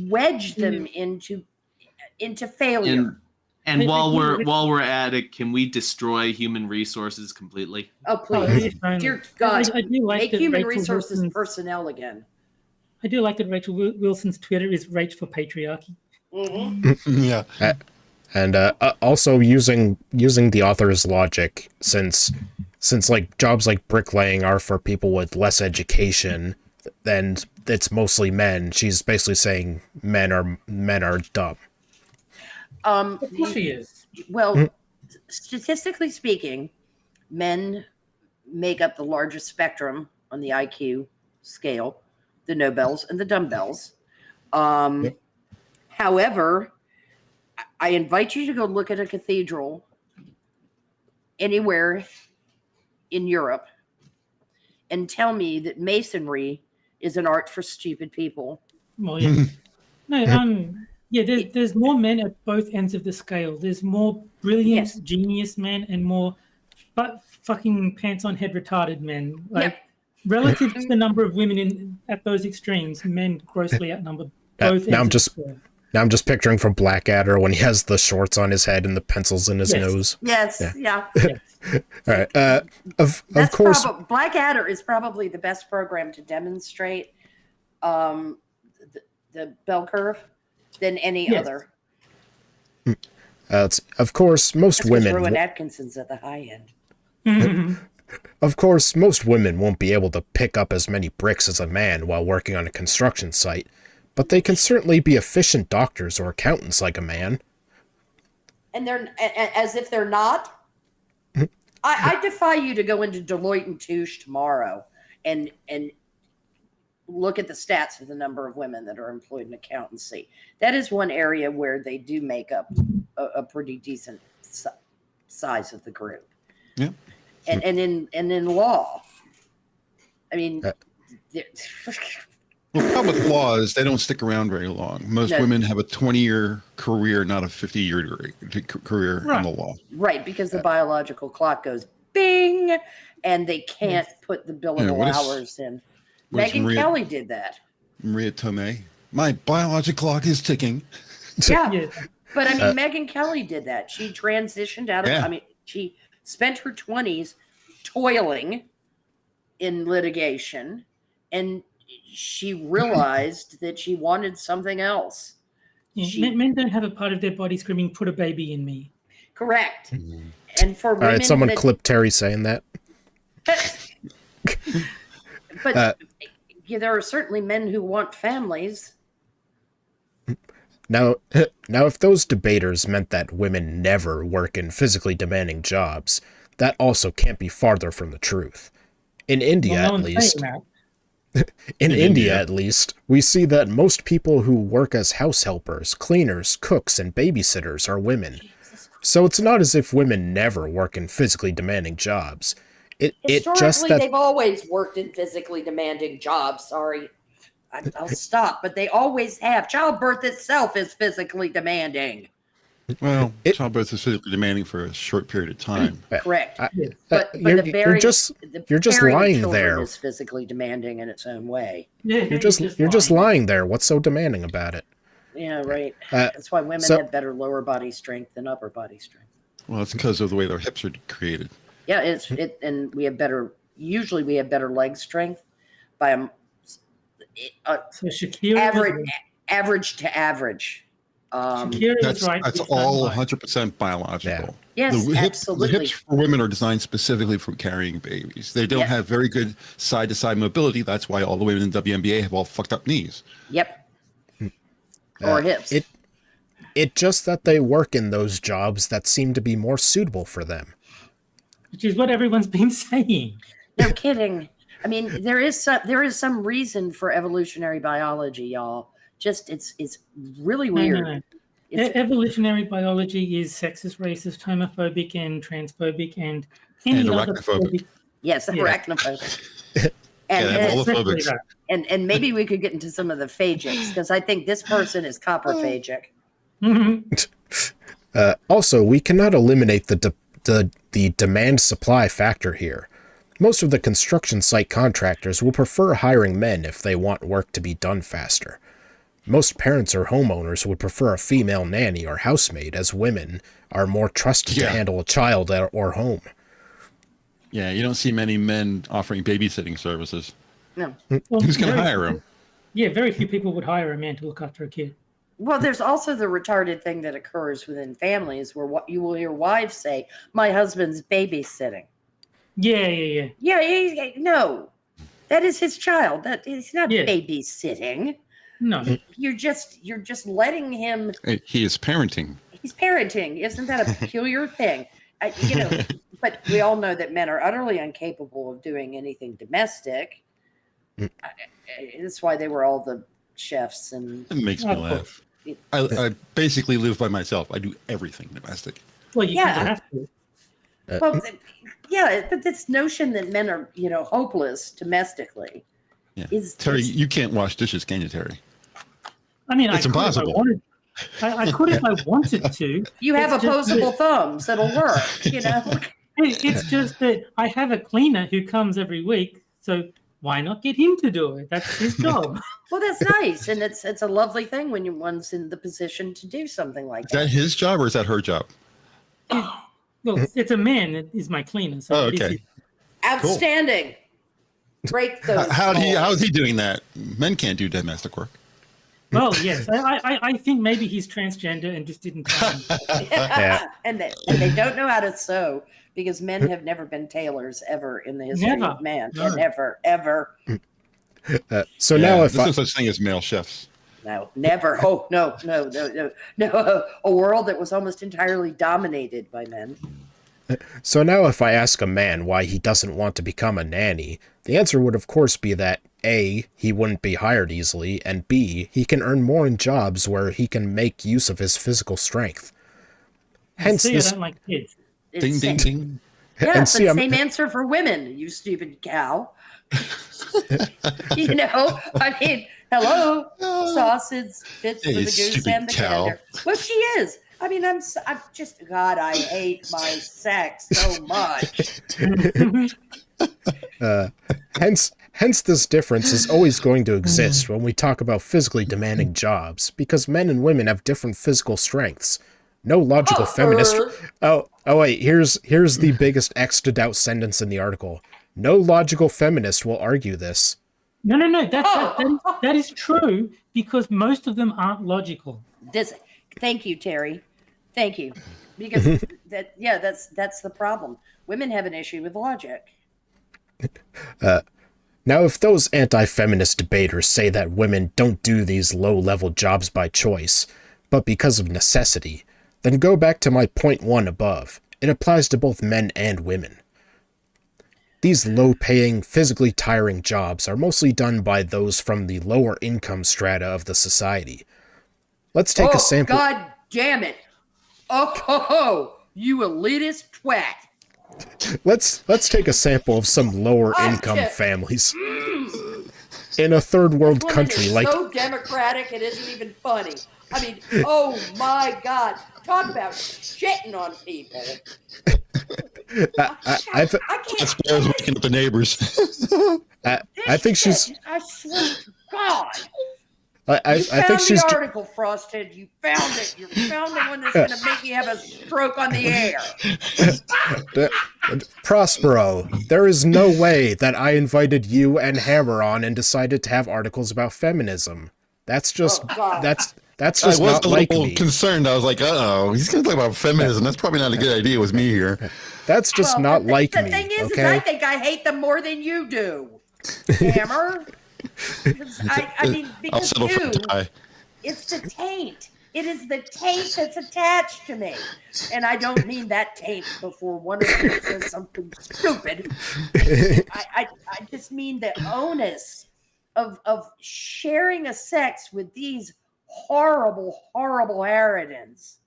wedge them into failure. And while we're at it, can we destroy human resources completely? Oh, please. Dear God, I do like make that human Rachel resources Wilson's- personnel again. I do like that Rachel Wilson's Twitter is Rach for patriarchy. Mm-hmm. Yeah. And also using the author's logic, since like jobs like bricklaying are for people with less education, then it's mostly men. She's basically saying men are dumb. Of course she is. Well, statistically speaking, men make up the largest spectrum on the IQ scale, the Nobels and the dumbbells. However, I invite you to go look at a cathedral anywhere in Europe and tell me that masonry is an art for stupid people. Well, yeah. No, there's more men at both ends of the scale. There's more brilliant, genius men and more fucking pants on head retarded men. Relative to the number of women at those extremes, men grossly outnumber both ends of the scale. Now I'm just picturing from Blackadder when he has the shorts on his head and the pencils in his nose. Yes, yeah. All right. Of course, Blackadder is probably the best program to demonstrate the bell curve than any other. Of course, most women. Rowan Atkinson's at the high end. Of course, most women won't be able to pick up as many bricks as a man while working on a construction site, but they can certainly be efficient doctors or accountants like a man. And they're as if they're not. I defy you to go into Deloitte and Touche tomorrow and look at the stats of the number of women that are employed in accountancy. That is one area where they do make up a pretty decent size of the group. Yeah. And in law, I mean, Well, the problem with law is they don't stick around very long. Most women have a 20-year career, not a 50-year career in the law. Right, because the biological clock goes bing, and they can't put the billable hours in. Megyn Kelly did that. Maria Tomei. My biological clock is ticking. Yeah. But I mean, Megyn Kelly did that. She transitioned out of, she spent her 20s toiling in litigation, and she realized that she wanted something else. Men don't have a part of their body screaming, "Put a baby in me." Correct. And for women, all right, someone clip Terry saying that. But there are certainly men who want families. Now, if those debaters meant that women never work in physically demanding jobs, that also can't be farther from the truth. In India, at least. In India, at least, we see that most people who work as house helpers, cleaners, cooks, and babysitters are women. So it's not as if women never work in physically demanding jobs. Historically, they've always worked in physically demanding jobs. Sorry, I'll stop. But they always have. Childbirth itself is physically demanding. Well, childbirth is physically demanding for a short period of time. Correct. But you're just lying there. Is physically demanding in its own way. You're just lying there. What's so demanding about it? Yeah, right. That's why women have better lower body strength than upper body strength. Well, it's because of the way their hips are created. Yeah, and we have better. Usually, we have better leg strength by so Shakira average to average. That's all 100% biological. Yeah. Yes, absolutely. The hips for women are designed specifically for carrying babies. They don't have very good side-to-side mobility. That's why all the women in WNBA have all fucked up knees. Yep. Or hips. It just that they work in those jobs that seem to be more suitable for them. Which is what everyone's been saying. No kidding. I mean, there is some reason for evolutionary biology, y'all. Just it's really weird. No. Evolutionary biology is sexist, racist, homophobic, and transphobic, and any other arachnophobic. Yes, arachnophobic. And maybe we could get into some of the phagics, because I think this person is coprophagic. Also, we cannot eliminate the demand supply factor here. Most of the construction site contractors will prefer hiring men if they want work to be done faster. Most parents or homeowners would prefer a female nanny or housemaid, as women are more trusted to handle a child or home. Yeah, you don't see many men offering babysitting services. No. Well, Who's going to hire him? Yeah, very few people would hire a man to look after a kid. Well, there's also the retarded thing that occurs within families where what you will hear wives say, "My husband's babysitting." Yeah. Yeah, no, that is his child. That he's not babysitting. No, You're just letting him. He is parenting. He's parenting. Isn't that a peculiar thing? But we all know that men are utterly incapable of doing anything domestic. That's why they were all the chefs and. It makes me laugh. I basically live by myself. I do everything domestic. well, you kind of have to. Well, yeah, but this notion that men are, hopeless domestically is Terry, you can't wash dishes, can you, Terry? I mean, It's impossible. I could if I wanted to. You have It's just opposable thumbs that'll work, It's just that I have a cleaner who comes every week, so why not get him to do it? That's his job. Well, that's nice, and it's a lovely thing when one's in the position to do something like Is that his job or is that her job? Well, it's a man that is my cleaner. So Okay. Outstanding. Break those. How is he doing that? Men can't do domestic work. Well, yes, I think maybe he's transgender and just didn't tell me. And they don't know how to sew because men have never been tailors ever in the history of man. No. Never, ever. So now there's no such thing as male chefs. No, never. Oh, no. A world that was almost entirely dominated by men. So now if I ask a man why he doesn't want to become a nanny, the answer would of course be that A, he wouldn't be hired easily, and B, he can earn more in jobs where he can make use of his physical strength. Hence See, this... I don't like kids. Ding, ding, ding. Yeah, And it's see, the same answer for women, you stupid cow. I mean, hello, sausage fits Hey, for the goose stupid and the cow. gander. Well, she is. I mean, I'm just, God, I hate my sex so much. Hence this difference is always going to exist when we talk about physically demanding jobs, because men and women have different physical strengths. No logical feminist... Oh wait, here's the biggest X to doubt sentence in the article. No logical feminist will argue this. No. That is true because most of them aren't logical. Thank you, Terry. Thank you. Because that's the problem. Women have an issue with logic. Now, if those anti-feminist debaters say that women don't do these low-level jobs by choice, but because of necessity, then go back to my point 1 above. It applies to both men and women. These low-paying, physically tiring jobs are mostly done by those from the lower income strata of the society. Let's take a sample. God damn it. Oh, you elitist twat. Let's take a sample of some lower income families in a third world country like so democratic it isn't even funny. I mean, oh my God. Talk about shitting on people. I can't. Sparrow's waking up the neighbors. I think she's. I swear to God. I think she's. The article, Frosthead. You found it. You found the one that's going to make you have a stroke on the air. Prospero, there is no way that I invited you and Hammer on and decided to have articles about feminism. That's just that's just not like me. I was a little concerned. I was like, he's going to talk about feminism. That's probably not a good idea with me here. That's just not like me. The thing is okay? I think I hate them more than you do, Hammer. I mean, because it's the taint. It is the taint that's attached to me. And I don't mean that taint before one of you says something stupid. I just mean the onus of sharing a sex with these horrible, horrible harridans.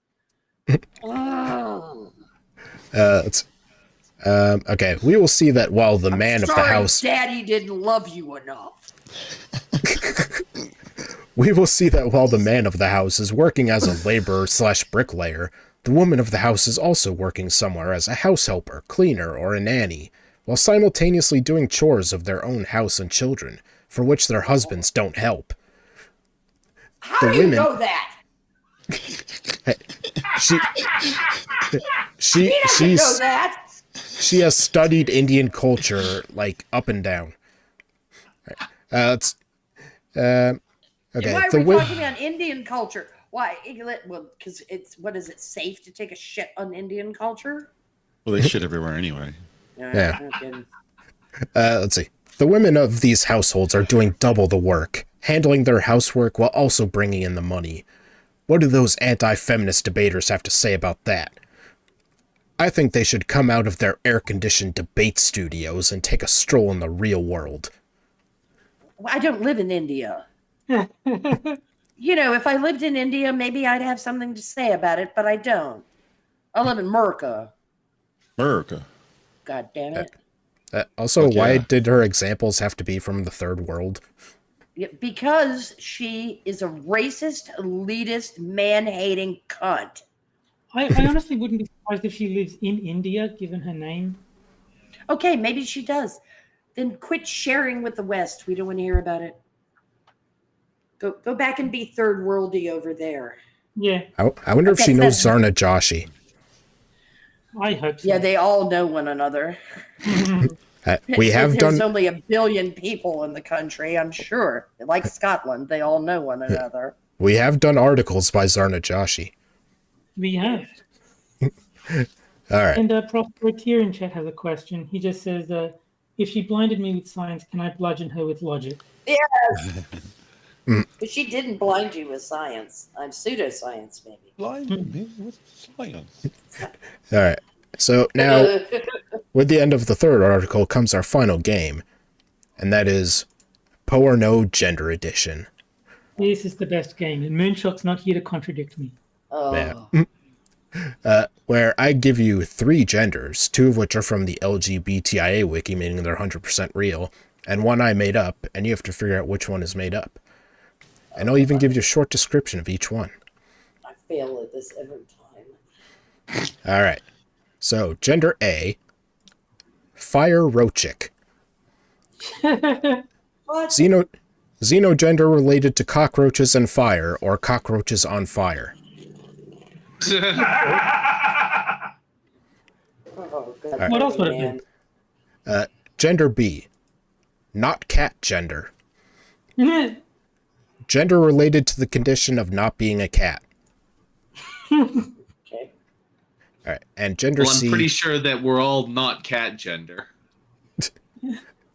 Okay, we will see that while the man of the house... Daddy didn't love you enough. We will see that while the man of the house is working as a laborer/bricklayer, the woman of the house is also working somewhere as a house helper, cleaner, or a nanny, while simultaneously doing chores of their own house and children, for which their husbands don't help. How The do you women- know that? She He doesn't know she's that. she has studied Indian culture like up and down. Let's okay. Why The are we wi- talking about Indian culture? Why? Well, because it's what is it safe to take a shit on Indian culture? Well, they shit everywhere anyway. Yeah. Okay. Let's see. The women of these households are doing double the work, handling their housework while also bringing in the money. What do those anti-feminist debaters have to say about that? I think they should come out of their air-conditioned debate studios and take a stroll in the real world. Well, I don't live in India. You know, if I lived in India, maybe I'd have something to say about it, but I don't. I live in America. America. God damn it. Also, Okay. why did her examples have to be from the third world? Yeah, because she is a racist, elitist, man-hating cunt. I honestly wouldn't be surprised if she lives in India, given her name. Okay, maybe she does. Then quit sharing with the West. We don't want to hear about it. Go back and be third worldy over there. Yeah, I wonder if Okay, she knows so- Zarna Joshi. I hope so. Yeah, they all know one another. We have There's done only 1 billion people in the country, I'm sure. Like Scotland, they all know one another. articles by Zarna Joshi. We have. All right. And Prospero here in chat has a question. He just says, if she blinded me with science, can I bludgeon her with logic? Yes. But she didn't blind you with science. I'm pseudoscience, maybe. Blind me with science. All right. So now, with the end of the third article comes our final game, and that is Po or No Gender Edition. This is the best game, and Moonshock's not here to contradict me. Oh. Where I give you 3 genders, 2 of which are from the LGBTIA wiki, meaning they're 100% real, and 1 I made up, and you have to figure out which one is made up. And I'll even give you a short description of each one. I fail at this every time. All right. So, gender A, Fire Rochick. What? Xenogender related to cockroaches and fire, or cockroaches on fire. Oh, God. Right. What else would it Man. Gender B, not cat gender. Gender related to the condition of not being a cat. Okay. All right. And gender Well, I'm C, pretty sure that we're all not cat gender.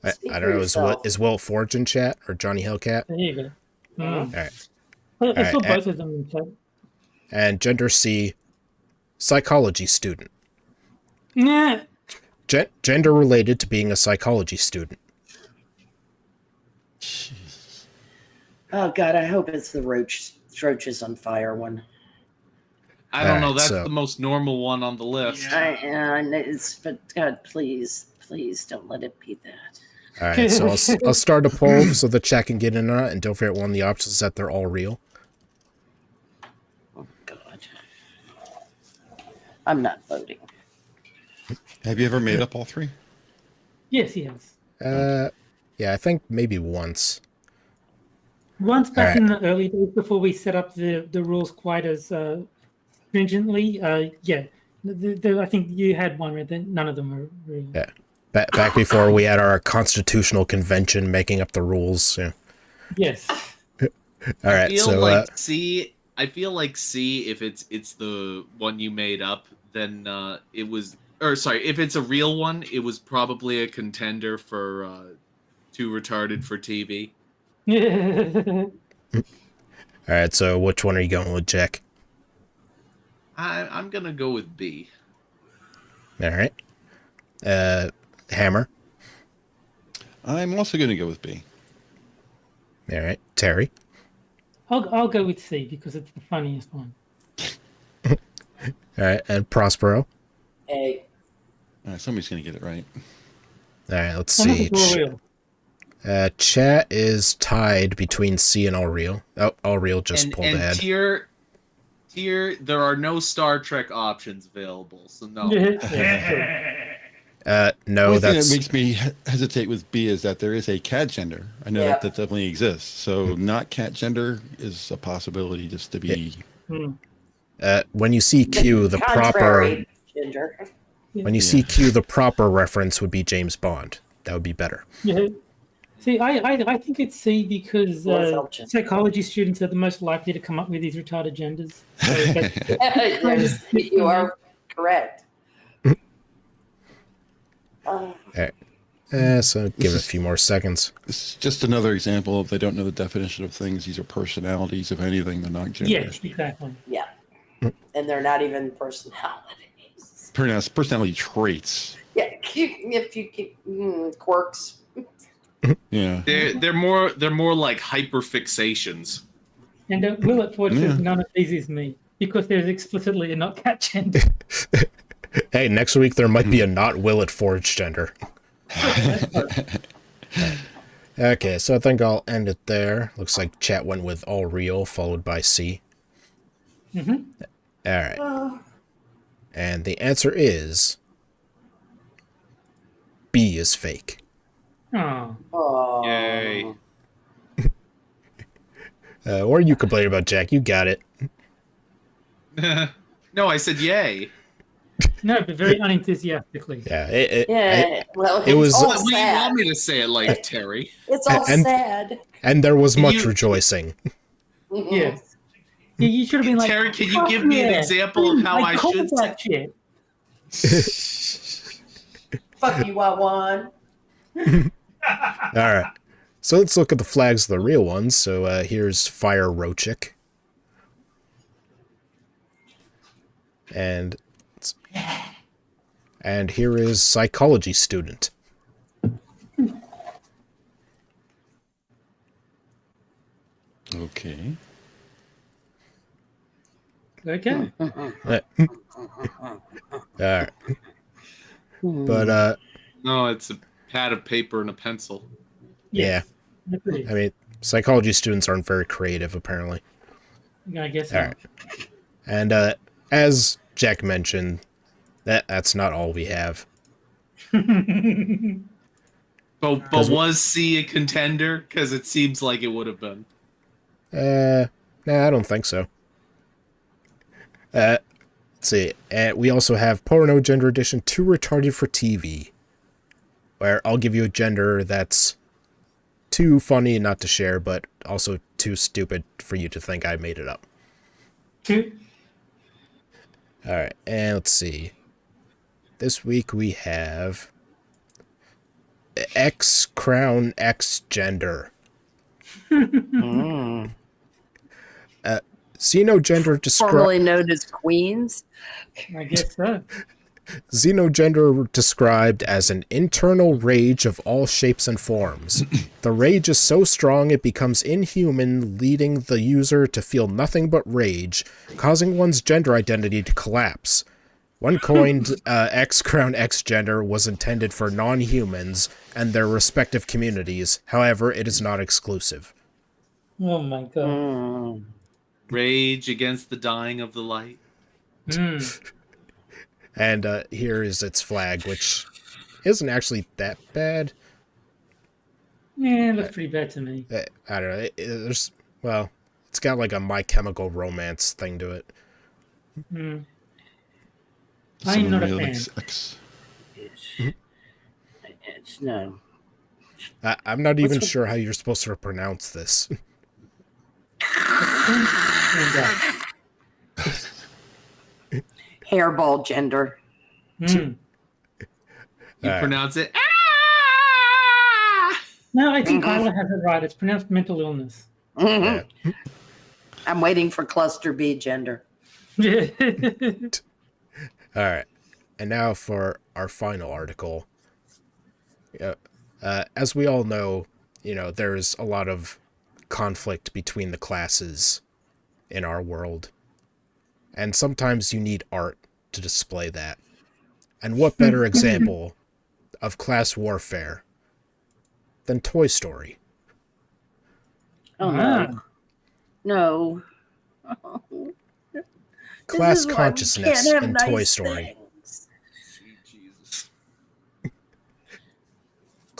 I Speak don't for know, yourself. is Will Forge in chat or Johnny Hellcat? There you go. All right. I saw Alright, both of them in chat. And gender C, psychology student. Nah. Gender related to being a psychology student. Oh, God, I hope it's the roaches on fire one. I don't know. Alright, That's so- the most normal one on the list. But God, please don't let it be that. All right, so I'll start a poll so the chat can get in on it, and don't forget one of the options is that they're all real. Oh, God. I'm not voting. Have you ever made up all 3? Yes, he has. Yeah, I think maybe once. Once back Alright. in the early days, before we set up the rules quite as stringently, yeah. I think you had one where none of them were real. Yeah. Back before we had our constitutional convention making up the rules. Yeah. Yes. All right, I feel so like C. I feel like C. If it's the one you made up, then it was. Or sorry, if it's a real one, it was probably a contender for Too Retarded for TV. all right, so which one are you going with, Jack? I'm gonna go with B. All right. Hammer. I'm also going to go with B. All right, Terry. I'll go with C because it's the funniest one. All right, and Prospero. Hey, All right, somebody's going to get it right. All right, let's Some of see. it's all real. Chat is tied between C and All Real. Oh, All Real just pulled ahead. Tier, there are no Star Trek options available, so no. No, Only thing that's that makes me hesitate with B is that there is a cat gender. I know that definitely exists. So not cat gender is a possibility just to be. when you see Q, the proper gender. when you see Q, the proper reference would be James Bond. That would be better. Yeah. See, I think it's C because psychology students are the most likely to come up with these retarded genders. So yes, you are correct. So give it a few more seconds. It's just another example. If they don't know the definition of things, these are personalities. If anything, they're not genders. Yes, exactly. Yeah, and they're not even personalities. Personality traits. Yeah, if you keep quirks. Yeah, they're more like hyperfixations. And Willett Ford says none of these is me because there's explicitly a not cat gender. Hey, next week there might be a not Willett Forge gender. Okay, so I think I'll end it there. Looks like chat went with all real, followed by C. All right. And the answer is B is fake. Oh. Yay. Or you complain about Jack. You got it. No, I said yay. No, but very unenthusiastically. Yeah. It was. all What do you sad. want me to say it like, Terry? It's all sad. And there was much rejoicing. Yes. You should have been like, Terry, can you give me an example of how I should say that shit? Fuck you, I won. All right. So let's look at the flags of the real ones. So here's Fire Roachik. And here is Psychology Student. Okay. Okay. All right. But No, it's a pad of paper and a pencil. Yes. yeah. I mean, psychology students aren't very creative, apparently. I guess. All right. And as Jack mentioned, that's not all we have. But was C a contender? Because it seems like it would have been. Nah, I don't think so. Let's see. We also have Porno Gender Edition, Too Retarded for TV, where I'll give you a gender that's too funny not to share, but also too stupid for you to think I made it up. All right, and let's see. This week we have X Crown X Gender. Xenogender Formerly known as Queens. I guess so. Xenogender described as an internal rage of all shapes and forms. The rage is so strong it becomes inhuman, leading the user to feel nothing but rage, causing one's gender identity to collapse. One coined X Crown X Gender was intended for non-humans and their respective communities. However, it is not exclusive. Oh my god. Rage against the dying of the light. And here is its flag, which isn't actually that bad. Yeah, it looks pretty bad to me. I don't know. It's got like a My Chemical Romance thing to it. I'm not a Really fan. X. It's no. I'm not even sure how you're supposed to pronounce this. Hairball gender. You pronounce it. No, I think Isla has it right. It's pronounced mental illness. I'm waiting for cluster B gender. All right. And now for our final article. As we all know, there's a lot of conflict between the classes in our world. And sometimes you need art to display that. And what better example of class warfare than Toy Story? Oh, no. No. Class consciousness in Toy Story. Jesus.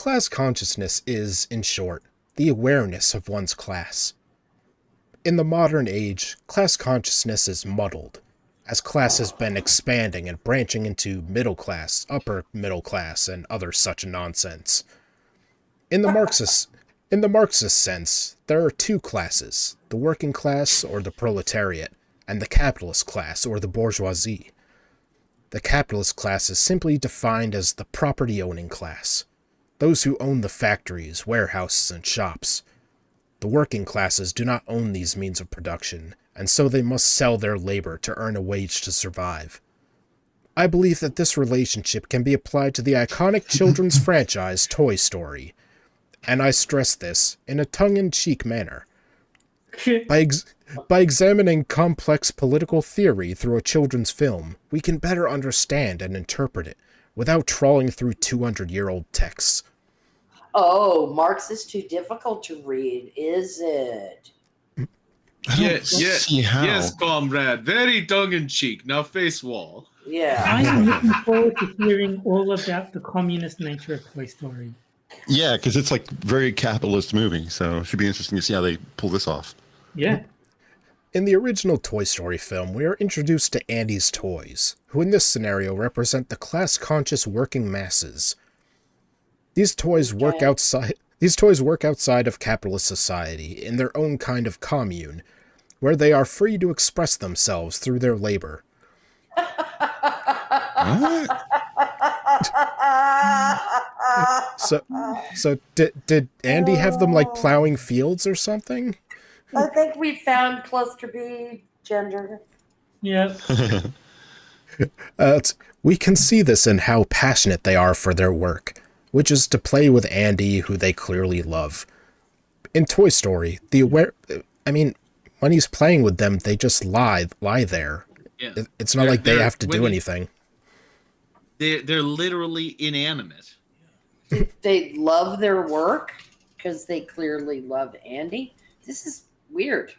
Class consciousness is, in short, the awareness of one's class. In the modern age, class consciousness is muddled, as class has been expanding and branching into middle class, upper middle class, and other such nonsense. In the Marxist sense, there are two classes, the working class or the proletariat, and the capitalist class or the bourgeoisie. The capitalist class is simply defined as the property-owning class, those who own the factories, warehouses, and shops. The working classes do not own these means of production, and so they must sell their labor to earn a wage to survive. I believe that this relationship can be applied to the iconic children's franchise Toy Story, and I stress this in a tongue-in-cheek manner. By examining complex political theory through a children's film, we can better understand and interpret it without trawling through 200-year-old texts. Oh, Marx is too difficult to read, is it? Yes, comrade. Very tongue-in-cheek. Now face wall. Yeah. I'm looking forward to hearing all about the communist nature of Toy Story. Yeah, because it's like very capitalist movie, so it should be interesting to see how they pull this off. Yeah. In the original Toy Story film, we are introduced to Andy's toys, who in this scenario represent the class-conscious working masses. These toys work outside of capitalist society in their own kind of commune, where they are free to express themselves through their labor. So did Andy have them like plowing fields or something? I think we found cluster B gender. Yeah. We can see this in how passionate they are for their work, which is to play with Andy, who they clearly love. In Toy Story, when he's playing with them, they just lie there. Yeah. It's not like they have to do anything. They're literally inanimate. They love their work because they clearly love Andy. This is weird.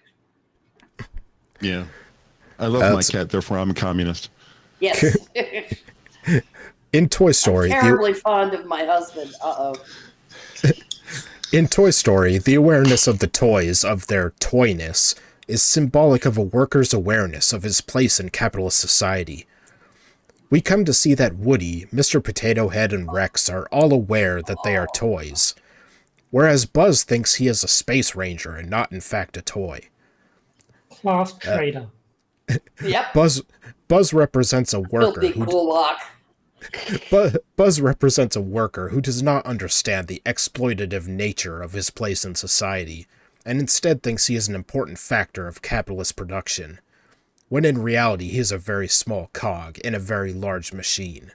Yeah. I love my cat, therefore I'm a communist. Yes. In Toy Story, I'm terribly fond of my husband. In Toy Story, the awareness of the toys, of their toyness, is symbolic of a worker's awareness of his place in capitalist society. We come to see that Woody, Mr. Potato Head, and Rex are all aware that they are toys, whereas Buzz thinks he is a space ranger and not in fact a toy. Class traitor. Yep. Buzz represents a worker Buzz represents a worker who does not understand the exploitative nature of his place in society, and instead thinks he is an important factor of capitalist production, when in reality he is a very small cog in a very large machine.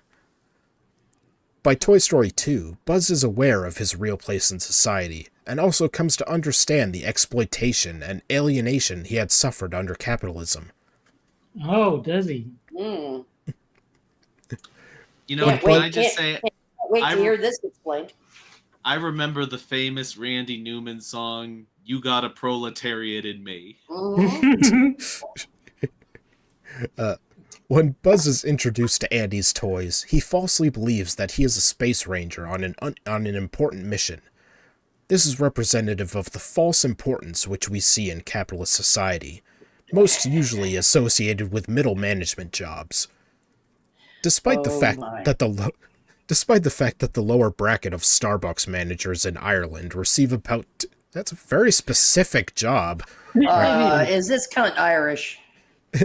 By Toy Story 2, Buzz is aware of his real place in society, and also comes to understand the exploitation and alienation he had suffered under capitalism. Oh, does he? Mm. You know, Wait to hear this explained. I remember the famous Randy Newman song, "You Got a Proletariat in Me." When Buzz is introduced to Andy's toys, he falsely believes that he is a space ranger on an important mission. This is representative of the false importance which we see in capitalist society, most usually associated with middle management jobs. Despite the fact that the lower bracket of Starbucks managers in Ireland receive about... That's a very specific job. Is this cunt Irish?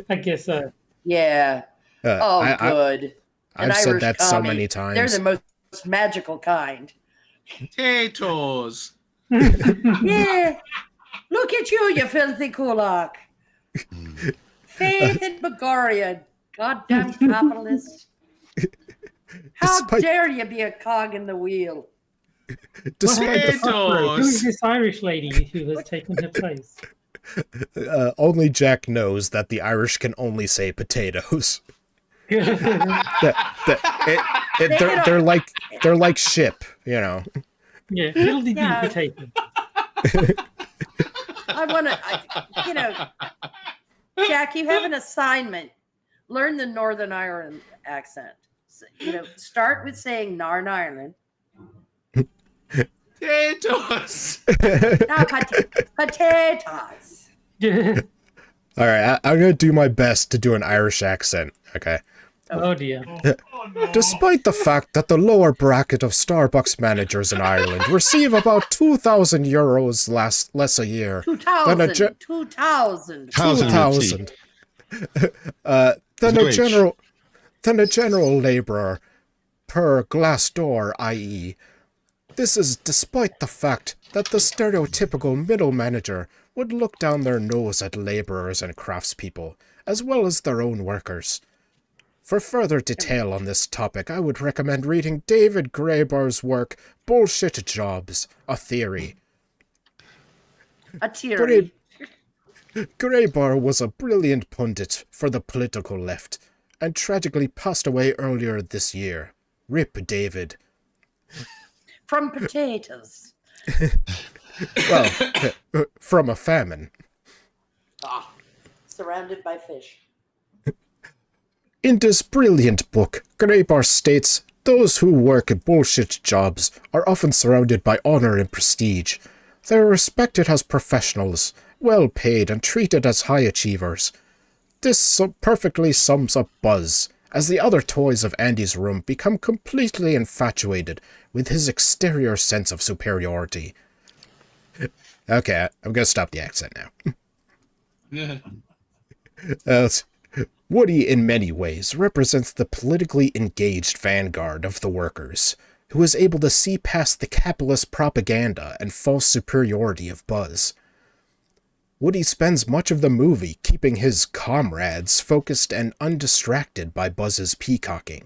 I guess so. Yeah. Good. I've said that commie. so many times. They're the most magical kind. Potatoes. Yeah. Look at you filthy kulak. Faith in Bulgaria. Goddamn capitalist. How dare you be a cog in the wheel? Despite who is this Irish lady who has taken her place? Only Jack knows that the Irish can only say potatoes. They're like ship, you know. Yeah, little did you potato. Jack, you have an assignment. Learn the Northern Ireland accent. So, start with saying Narn Ireland, Potatoes. No, potatoes. All right, I'm gonna do my best to do an Irish accent. Okay. Oh dear. Despite the fact that the lower bracket of Starbucks managers in Ireland receive about €2,000 less a year 2,000. 2,000 than a general laborer per glass door, i.e. This is despite the fact that the stereotypical middle manager would look down their nose at laborers and craftspeople, as well as their own workers. For further detail on this topic, I would recommend reading David Graeber's work, Bullshit Jobs, A Theory. A theory. Graeber was a brilliant pundit for the political left, and tragically passed away earlier this year. Rip David. From potatoes. Well, from a famine. Surrounded by fish. In this brilliant book, Graeber states those who work at bullshit jobs are often surrounded by honor and prestige. They are respected as professionals, well paid, and treated as high achievers. This perfectly sums up Buzz, as the other toys of Andy's room become completely infatuated with his exterior sense of superiority. Okay, I'm gonna stop the accent now. Woody, in many ways, represents the politically engaged vanguard of the workers, who is able to see past the capitalist propaganda and false superiority of Buzz. Woody spends much of the movie keeping his comrades focused and undistracted by Buzz's peacocking.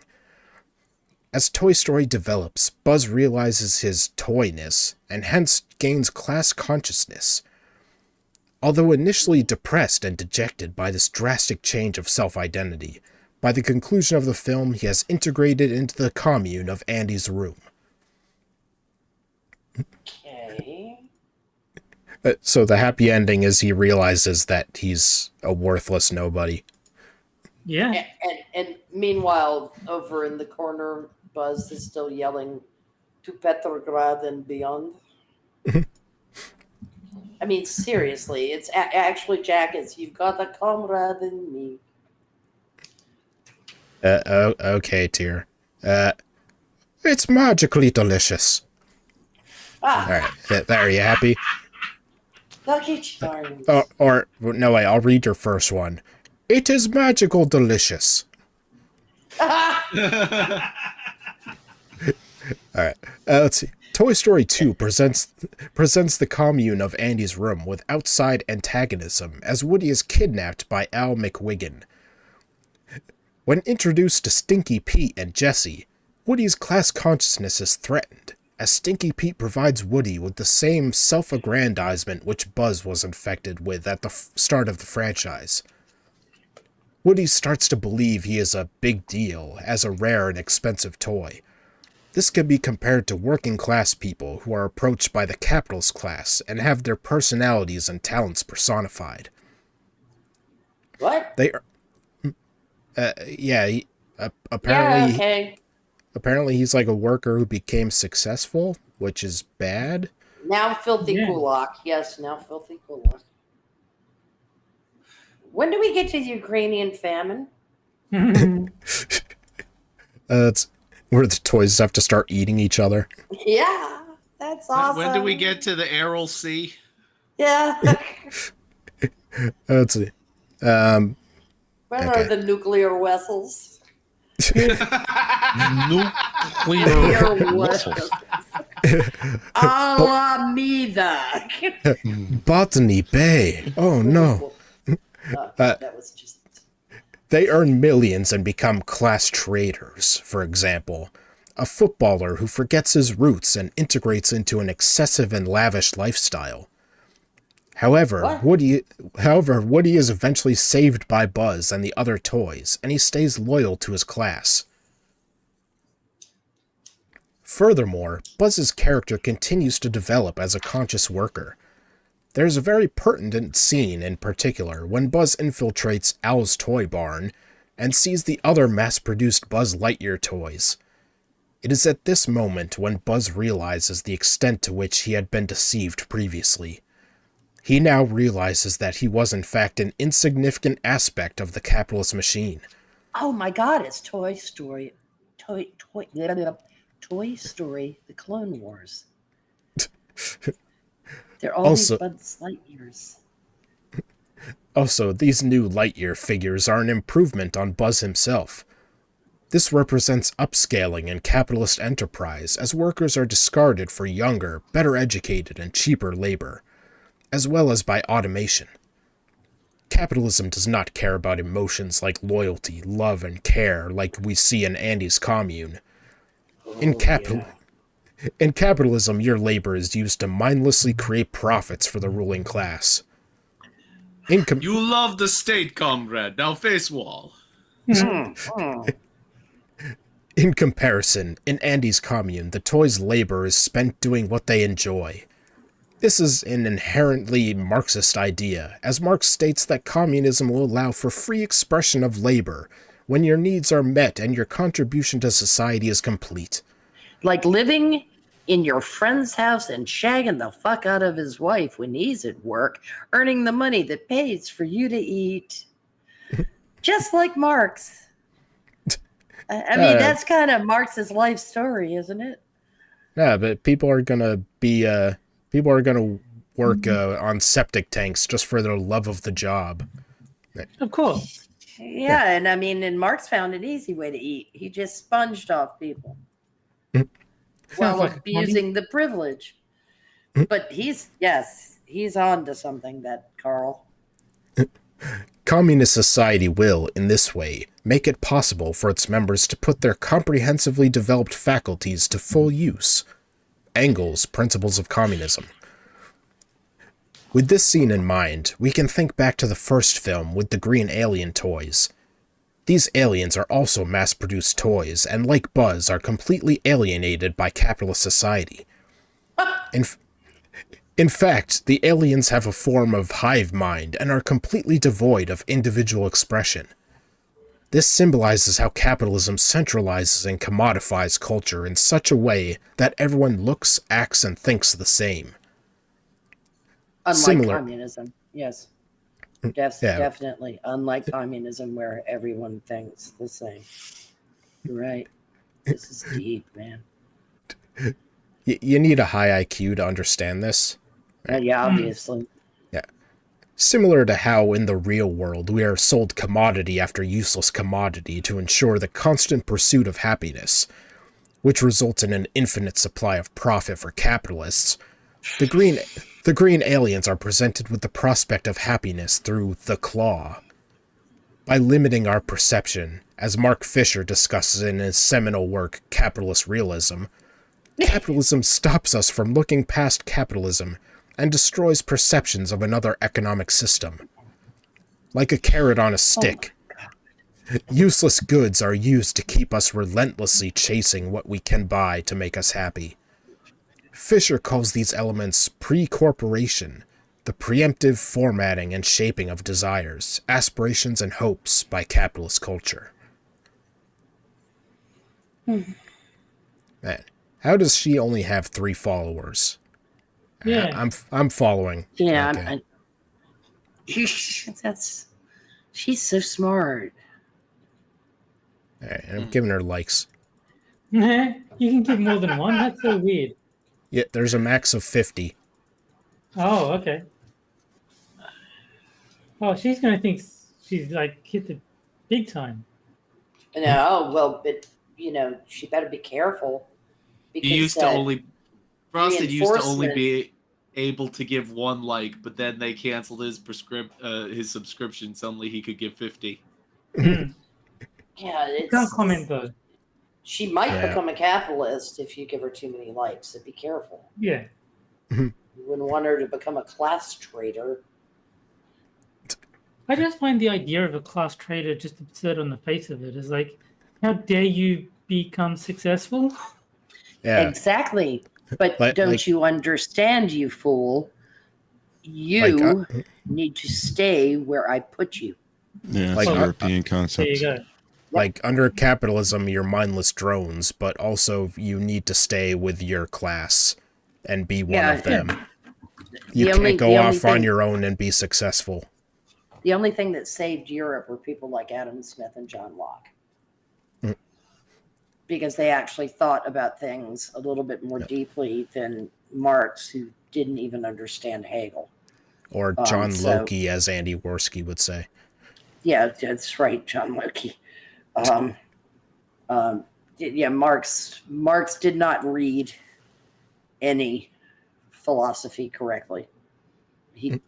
As Toy Story develops, Buzz realizes his toyness and hence gains class consciousness. Although initially depressed and dejected by this drastic change of self-identity, by the conclusion of the film he has integrated into the commune of Andy's room. Okay. So the happy ending is he realizes that he's a worthless nobody. Yeah. And meanwhile, over in the corner, Buzz is still yelling to Petrograd and beyond. I mean, seriously, it's actually Jack. You've got a comrade in me. Okay, Tyr. It's magically delicious. All right, there, are you happy? Lucky Charms. Or no, wait, I'll read your first one. It is magical delicious. All right, let's see. Toy Story 2 presents the commune of Andy's room with outside antagonism as Woody is kidnapped by Al McWiggin. When introduced to Stinky Pete and Jessie, Woody's class consciousness is threatened, as Stinky Pete provides Woody with the same self-aggrandizement which Buzz was infected with at the start of the franchise. Woody starts to believe he is a big deal as a rare and expensive toy. This can be compared to working-class people who are approached by the capitalist class and have their personalities and talents personified. What? They are... apparently... Yeah, okay. Apparently he's like a worker who became successful, which is bad. Now filthy kulak. Yes, now filthy kulak. When do we get to the Ukrainian famine? It's where the toys have to start eating each other. Yeah, that's awesome. When do we get to the Aral Sea? Yeah. Let's see. When are the nuclear vessels? Nuclear vessels. Alameda. Botany Bay. Oh no. That was just... They earn millions and become class traders, for example. A footballer who forgets his roots and integrates into an excessive and lavish lifestyle. However, Woody is eventually saved by Buzz and the other toys, and he stays loyal to his class. Furthermore, Buzz's character continues to develop as a conscious worker. There's a very pertinent scene in particular when Buzz infiltrates Al's toy barn and sees the other mass-produced Buzz Lightyear toys. It is at this moment when Buzz realizes the extent to which he had been deceived previously. He now realizes that he was in fact an insignificant aspect of the capitalist machine. Oh my God, it's Toy Story. Toy Story, the Clone Wars. They're all Also- these Buzz Lightyears. Also, these new Lightyear figures are an improvement on Buzz himself. This represents upscaling in capitalist enterprise as workers are discarded for younger, better educated, and cheaper labor, as well as by automation. Capitalism does not care about emotions like loyalty, love, and care like we see in Andy's commune. In capitalism, your labor is used to mindlessly create profits for the ruling class. You love the state, comrade. Now face wall. In comparison, in Andy's commune, the toys' labor is spent doing what they enjoy. This is an inherently Marxist idea, as Marx states that communism will allow for free expression of labor when your needs are met and your contribution to society is complete. Like living in your friend's house and shagging the fuck out of his wife when he's at work, earning the money that pays for you to eat. Just like Marx. I mean, that's kind of Marx's life story, isn't it? Yeah, but people are gonna work on septic tanks just for their love of the job. Of course. Yeah, and I mean, and Marx found an easy way to eat. He just sponged off people while Sounds like abusing the privilege. But he's on to something, that Carl. Communist society will, in this way, make it possible for its members to put their comprehensively developed faculties to full use. Engels' Principles of Communism. With this scene in mind, we can think back to the first film with the green alien toys. These aliens are also mass-produced toys, and like Buzz, are completely alienated by capitalist society. In fact, the aliens have a form of hive mind and are completely devoid of individual expression. This symbolizes how capitalism centralizes and commodifies culture in such a way that everyone looks, acts, and thinks the same. Unlike communism, yes. Definitely. Unlike communism, where everyone thinks the same. You're right. This is deep, man. You need a high IQ to understand this. Right? Yeah, obviously. Yeah. Similar to how in the real world we are sold commodity after useless commodity to ensure the constant pursuit of happiness, which results in an infinite supply of profit for capitalists, the green aliens are presented with the prospect of happiness through the claw. By limiting our perception, as Mark Fisher discusses in his seminal work Capitalist Realism, capitalism stops us from looking past capitalism and destroys perceptions of another economic system. Like a carrot on a stick, useless goods are used to keep us relentlessly chasing what we can buy to make us happy. Fisher calls these elements pre-corporation, the preemptive formatting and shaping of desires, aspirations, and hopes by capitalist culture. Man, how does she only have 3 followers? Yeah, I'm following. Yeah, Okay. she's so smart. All right, I'm giving her likes. You can give more than one. That's so weird. Yeah, there's a max of 50. Oh, okay. Oh, she's gonna think she's like hit the big time. No, well, but she better be careful. Because He used to only Frosted used to only reinforcement- be able to give 1 like, but then they canceled his subscription. Suddenly he could give 50. Yeah, Can't comment though. She might Yeah. become a capitalist if you give her too many likes, so be careful. Yeah. You wouldn't want her to become a class traitor. I just find the idea of a class trader just absurd on the face of it. It's like, how dare you become successful? Yeah. Exactly. But Like- don't like- you understand, you fool? You need to stay where I put you. Yeah, Like, it's a European There you concept. go. Like, under capitalism, you're mindless drones, but also you need to stay with your class and be one of them. You can't go off on your own and be successful. The only thing that saved Europe were people like Adam Smith and John Locke. Because they actually thought about things a little bit more deeply than Marx, who didn't even understand Hegel. Or John Loki, as Andy Worski would say. Yeah, that's right, John Loki. Marx did not read any philosophy correctly. He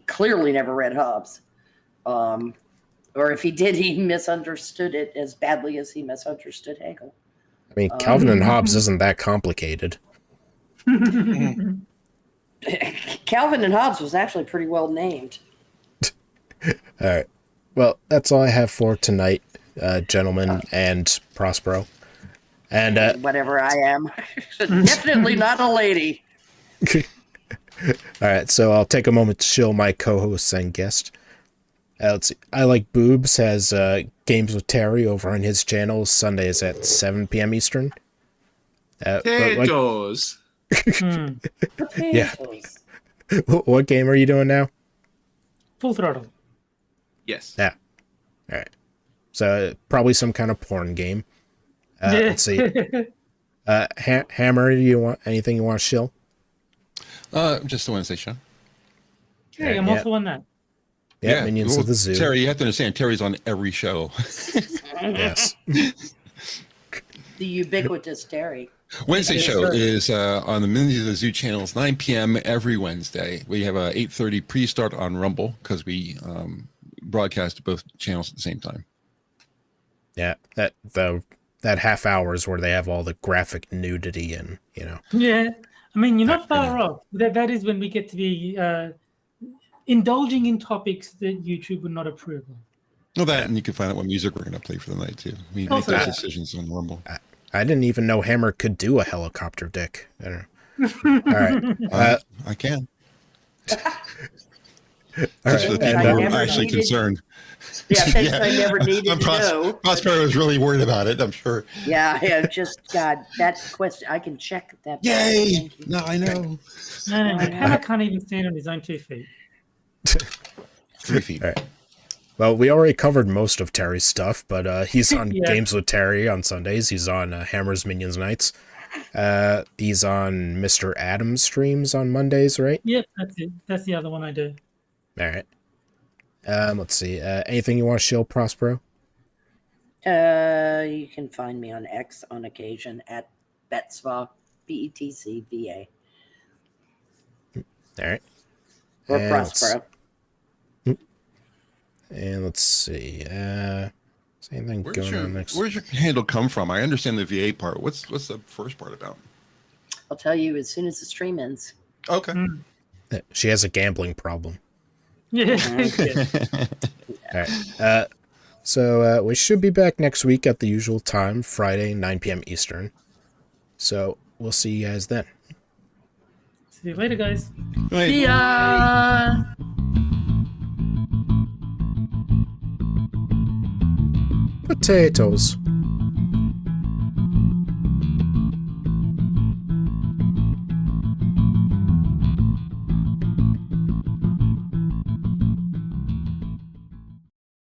clearly never read Hobbes. Or if he did, he misunderstood it as badly as he misunderstood Hegel. I mean, Calvin and Hobbes isn't that complicated. Calvin and Hobbes was actually pretty well named. All right. Well, that's all I have for tonight, gentlemen and Prospero. And whatever I am. Definitely not a lady. All right, so I'll take a moment to shill my co-hosts and guest. Let's see. I Like Boobs has Games with Terry over on his channel. Sundays at 7 p.m. Eastern. Potatoes. Yeah. What game are you doing now? Full Throttle. Yes. Yeah. All right. So probably some kind of porn game. Let's see. Hammer, you want anything you want to shill? Just the Wednesday show. Hey, I'm also on that. Yeah, Minions of the Zoo. Terry, you have to understand, Terry's on every show. Yes. The ubiquitous Terry. Wednesday show is on the Minions of the Zoo channels, 9 p.m. every Wednesday. We have a 8:30 pre-start on Rumble because we broadcast both channels at the same time. Yeah, that half hour is where they have all the graphic nudity and, you know. Yeah, I mean, you're not far off. That is when we get to be indulging in topics that YouTube would not approve of. Well, that, and you can find out what music we're going to play for the night, too. We make those decisions on Rumble. I didn't even know Hammer could do a helicopter dick. I don't know. All right. I can. All right. I'm actually concerned. Yeah, things I never needed to know. Prospero was really worried about it, I'm sure. Yeah, just, God, that question, I can check that. Yay! No, I know. No, Hammer can't even stand on his own 2 feet. 3 feet. All right. Well, we already covered most of Terry's stuff, but he's on Games with Terry on Sundays. He's on Hammer's Minions Nights. He's on Mr. Adams streams on Mondays, right? Yep, that's it. That's the other one I do. All right. Let's see. Anything you want to shill, Prospero? You can find me on X on occasion at Betsva, Betcva. All right. Or Prospero. And let's see. Same thing going on next. Where's your handle come from? I understand the VA part. What's the first part about? I'll tell you as soon as the stream ends. Okay. She has a gambling problem. Yeah. All right. So we should be back next week at the usual time, Friday, 9 p.m. Eastern. So we'll see you guys then. See you later, guys. See ya! Potatoes.